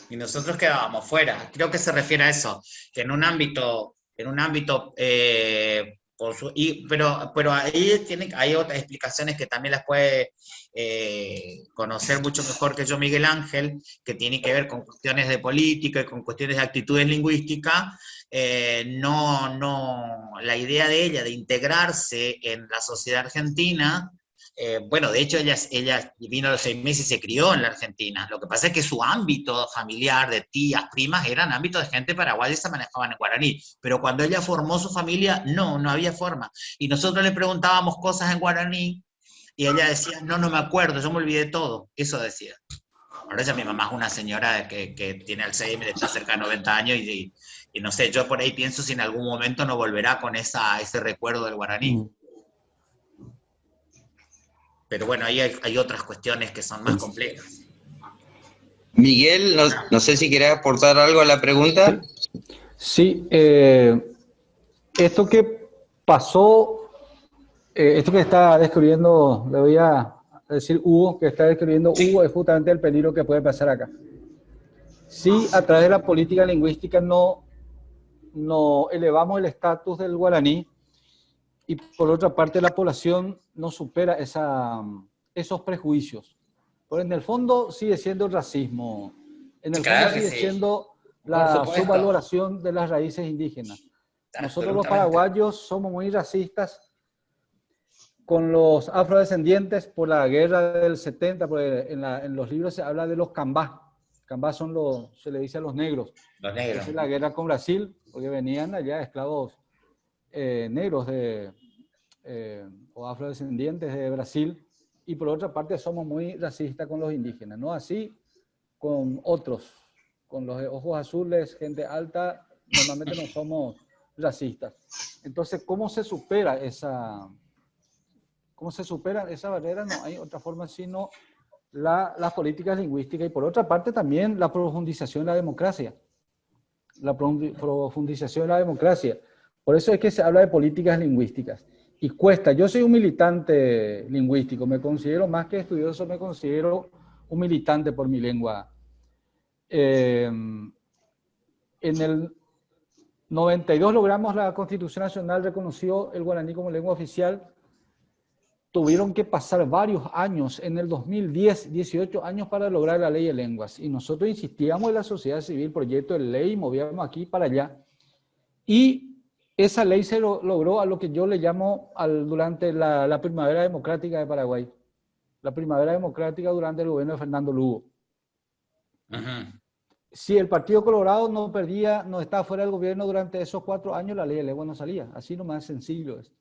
Speaker 4: Y nosotros quedábamos fuera. Creo que se refiere a eso, que en un ámbito pero ahí hay otras explicaciones que también las puede conocer mucho mejor que yo Miguel Ángel, que tiene que ver con cuestiones de política y con cuestiones de actitudes lingüísticas. La idea de ella de integrarse en la sociedad argentina, bueno, de hecho ella vino a los 6 meses y se crió en la Argentina. Lo que pasa es que su ámbito familiar de tías, primas, eran ámbitos de gente paraguaya y se manejaban en guaraní. Pero cuando ella formó su familia, no había forma. Y nosotros le preguntábamos cosas en guaraní y ella decía, no me acuerdo, yo me olvidé todo. Eso decía. Ahora ya mi mamá es una señora que tiene Alzheimer, está cerca de 90 años y no sé, yo por ahí pienso si en algún momento no volverá con ese recuerdo del guaraní. Pero bueno, ahí hay otras cuestiones que son más complejas.
Speaker 1: Miguel, no sé si querés aportar algo a la pregunta.
Speaker 3: Sí, esto que pasó, esto que está describiendo, le voy a decir Hugo, que está describiendo Hugo, es justamente el peligro que puede pasar acá. Si a través de la política lingüística no elevamos el estatus del guaraní, y por otra parte la población no supera esos prejuicios. Pero en el fondo sigue siendo el racismo, en el fondo sigue siendo la subvaloración de las raíces indígenas. Nosotros los paraguayos somos muy racistas con los afrodescendientes por la guerra del 70, porque en los libros se habla de los cambás. Cambás se le dice a los negros.
Speaker 4: Los negros.
Speaker 3: Es la guerra con Brasil, porque venían allá esclavos negros o afrodescendientes de Brasil, y por otra parte somos muy racistas con los indígenas, no así con otros, con los ojos azules, gente alta, normalmente no somos racistas. Entonces, ¿cómo se supera esa barrera? No hay otra forma sino las políticas lingüísticas y por otra parte también la profundización de la democracia. La profundización de la democracia. Por eso es que se habla de políticas lingüísticas. Y cuesta, yo soy un militante lingüístico, me considero más que estudioso, me considero un militante por mi lengua. En el 92 logramos la Constitución Nacional, reconoció el guaraní como lengua oficial. Tuvieron que pasar varios años, en el 2010, 18 años para lograr la ley de lenguas. Y nosotros insistíamos en la sociedad civil, proyecto de ley, movíamos aquí para allá. Y esa ley se logró a lo que yo le llamo durante la primavera democrática de Paraguay. La primavera democrática durante el gobierno de Fernando Lugo. Si el Partido Colorado no estaba fuera del gobierno durante esos 4 años, la ley de lengua no salía. Así nomás sencillo es.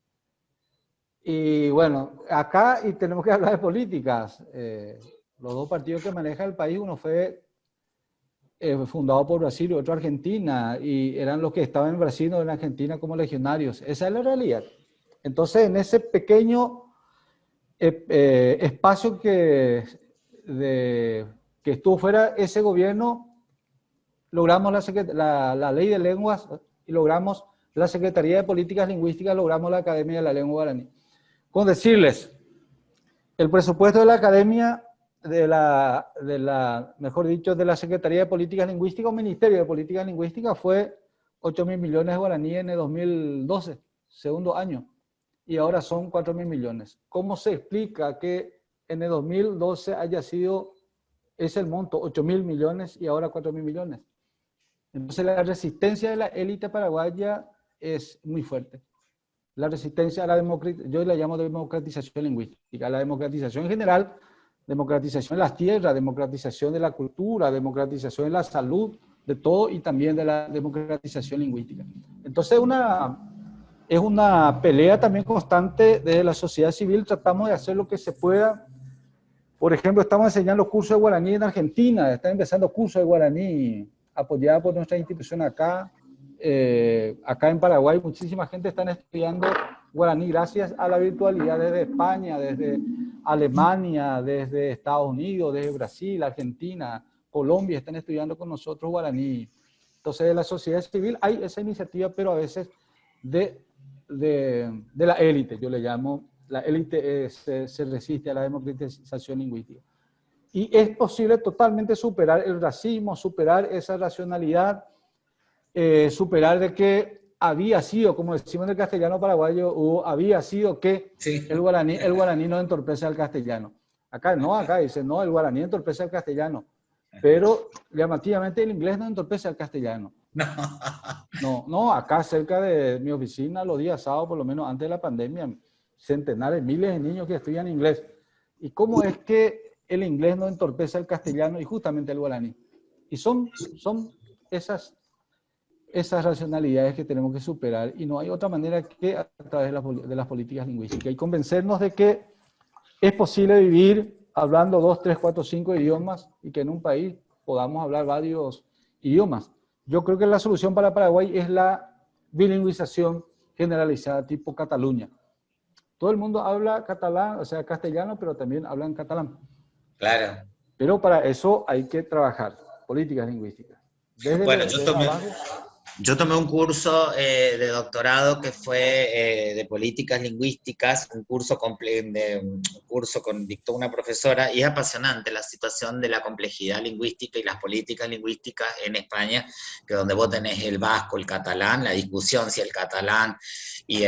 Speaker 3: Y bueno, acá y tenemos que hablar de políticas. Los dos partidos que manejan el país, uno fue fundado por Brasil y otro Argentina, y eran los que estaban en Brasil o en Argentina como legionarios. Esa es la realidad. Entonces, en ese pequeño espacio que estuvo fuera ese gobierno, logramos la ley de lenguas y logramos la Secretaría de Políticas Lingüísticas, logramos la Academia de la Lengua Guaraní. Con decirles, el presupuesto de la Academia, mejor dicho, de la Secretaría de Políticas Lingüísticas o Ministerio de Políticas Lingüísticas fue 8.000 millones de guaraníes en el 2012, segundo año, y ahora son 4.000 millones. ¿Cómo se explica que en el 2012 haya sido ese el monto, 8.000 millones y ahora 4.000 millones? Entonces la resistencia de la élite paraguaya es muy fuerte. La resistencia a la democratización, yo la llamo democratización lingüística, la democratización en general, democratización de las tierras, democratización de la cultura, democratización de la salud, de todo, y también de la democratización lingüística. Entonces es una pelea también constante desde la sociedad civil, tratamos de hacer lo que se pueda. Por ejemplo, estamos enseñando cursos de guaraní en Argentina, están empezando cursos de guaraní apoyada por nuestra institución acá. Acá en Paraguay muchísima gente está estudiando guaraní gracias a la virtualidad desde España, desde Alemania, desde Estados Unidos, desde Brasil, Argentina, Colombia, están estudiando con nosotros guaraní. Entonces de la sociedad civil hay esa iniciativa, pero a veces de la élite, yo le llamo, la élite se resiste a la democratización lingüística. Y es posible totalmente superar el racismo, superar esa racionalidad, superar de que había sido, como decimos en el castellano paraguayo, había sido que sí, el guaraní no entorpece al castellano. Acá no, acá dice, no, el guaraní entorpece al castellano, pero llamativamente el inglés no entorpece al castellano. No, acá cerca de mi oficina, los días sábados, por lo menos antes de la pandemia, centenares, miles de niños que estudian inglés. ¿Y cómo es que el inglés no entorpece al castellano y justamente el guaraní? Y son esas racionalidades que tenemos que superar, y no hay otra manera que a través de las políticas lingüísticas y convencernos de que es posible vivir hablando 2, 3, 4, 5 idiomas y que en un país podamos hablar varios idiomas. Yo creo que la solución para Paraguay es la bilingüización generalizada tipo Cataluña. Todo el mundo habla catalán, o sea, castellano, pero también hablan catalán.
Speaker 4: Claro.
Speaker 3: Pero para eso hay que trabajar políticas lingüísticas.
Speaker 4: Bueno, yo tomé un curso de doctorado que fue de políticas lingüísticas, un curso dictó una profesora, y es apasionante la situación de la complejidad lingüística y las políticas lingüísticas en España, que donde vos tenés el vasco, el catalán, la discusión si el catalán y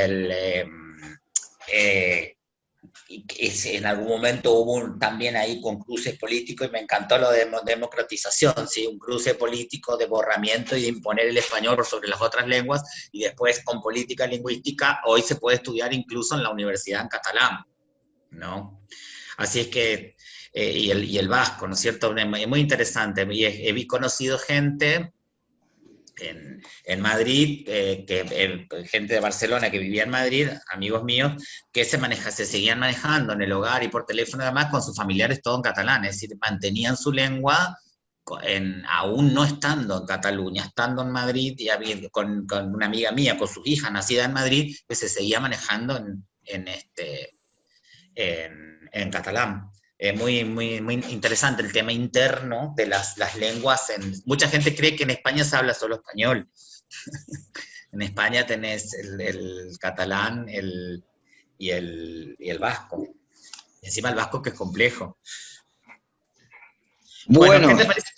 Speaker 4: en algún momento hubo también ahí con cruces políticos, y me encantó lo de democratización, ¿sí? Un cruce político de borramiento y de imponer el español por sobre las otras lenguas, y después con política lingüística hoy se puede estudiar incluso en la universidad en catalán, ¿no? Así es que, y el vasco, ¿no es cierto? Es muy interesante, y he conocido gente en Madrid, gente de Barcelona que vivía en Madrid, amigos míos, que se seguían manejando en el hogar y por teléfono, además con sus familiares todo en catalán, es decir, mantenían su lengua aún no estando en Cataluña, estando en Madrid, y con una amiga mía, con su hija nacida en Madrid, que se seguía manejando en catalán. muy interesante el tema interno de las lenguas. Mucha gente cree que en España se habla solo español. En España tenés el catalán y el vasco. Y encima el vasco, que es complejo. Bueno, ¿qué te parece?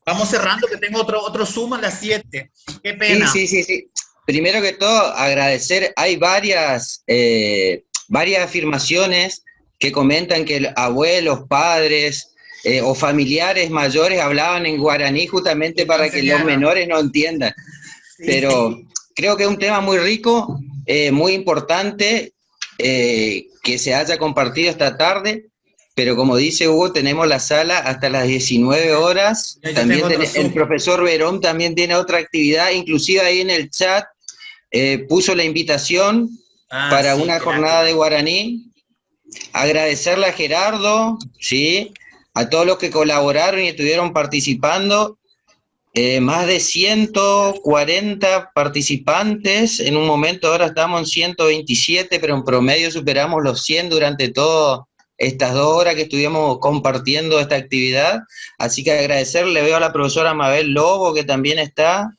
Speaker 4: Vamos cerrando, que tengo otro Zoom a las 7. Qué pena.
Speaker 1: Sí. Primero que todo, agradecer. Hay varias afirmaciones que comentan que abuelos, padres o familiares mayores hablaban en guaraní justamente para que los menores no entiendan. Sí. Pero creo que es un tema muy rico, muy importante, que se haya compartido esta tarde. Pero como dice Hugo, tenemos la sala hasta las 19 horas. También el profesor Verón también tiene otra actividad, inclusive ahí en el chat puso la invitación para una jornada de guaraní. Agradecerle a Gerardo, ¿sí?, a todos los que colaboraron y estuvieron participando. Más de 140 participantes en un momento, ahora estamos en 127, pero en promedio superamos los 100 durante todo estas 2 horas que estuvimos compartiendo esta actividad. Así que agradecerle, veo a la profesora Mabel Lobo, que también está.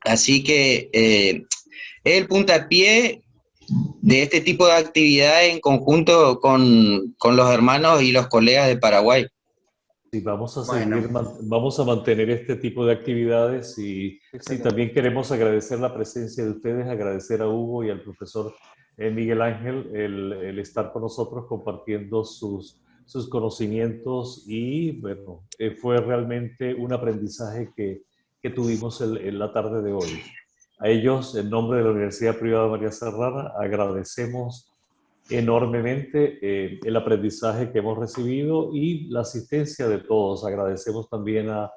Speaker 1: Así que es el puntapié de este tipo de actividades en conjunto con los hermanos y los colegas de Paraguay.
Speaker 2: Sí, vamos a mantener este tipo de actividades y sí, también queremos agradecer la presencia de ustedes, agradecer a Hugo y al profesor Miguel Ángel el estar con nosotros compartiendo sus conocimientos, y bueno, fue realmente un aprendizaje que tuvimos en la tarde de hoy. A ellos, en nombre de la Universidad Privada María Serrana, agradecemos enormemente el aprendizaje que hemos recibido y la asistencia de todos. Agradecemos también a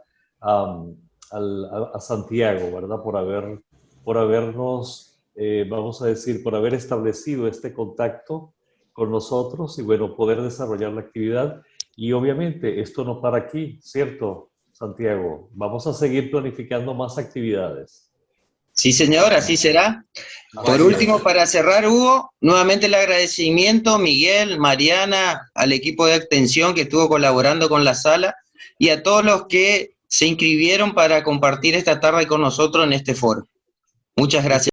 Speaker 2: Santiago, ¿verdad?, por habernos, vamos a decir, por haber establecido este contacto con nosotros y, bueno, poder desarrollar la actividad. Y obviamente esto no para aquí, ¿cierto, Santiago? Vamos a seguir planificando más actividades.
Speaker 1: Sí, señor, así será. Por último, para cerrar, Hugo, nuevamente el agradecimiento, Miguel, Mariana, al equipo de extensión que estuvo colaborando con la sala y a todos los que se inscribieron para compartir esta tarde con nosotros en este foro. Muchas gracias.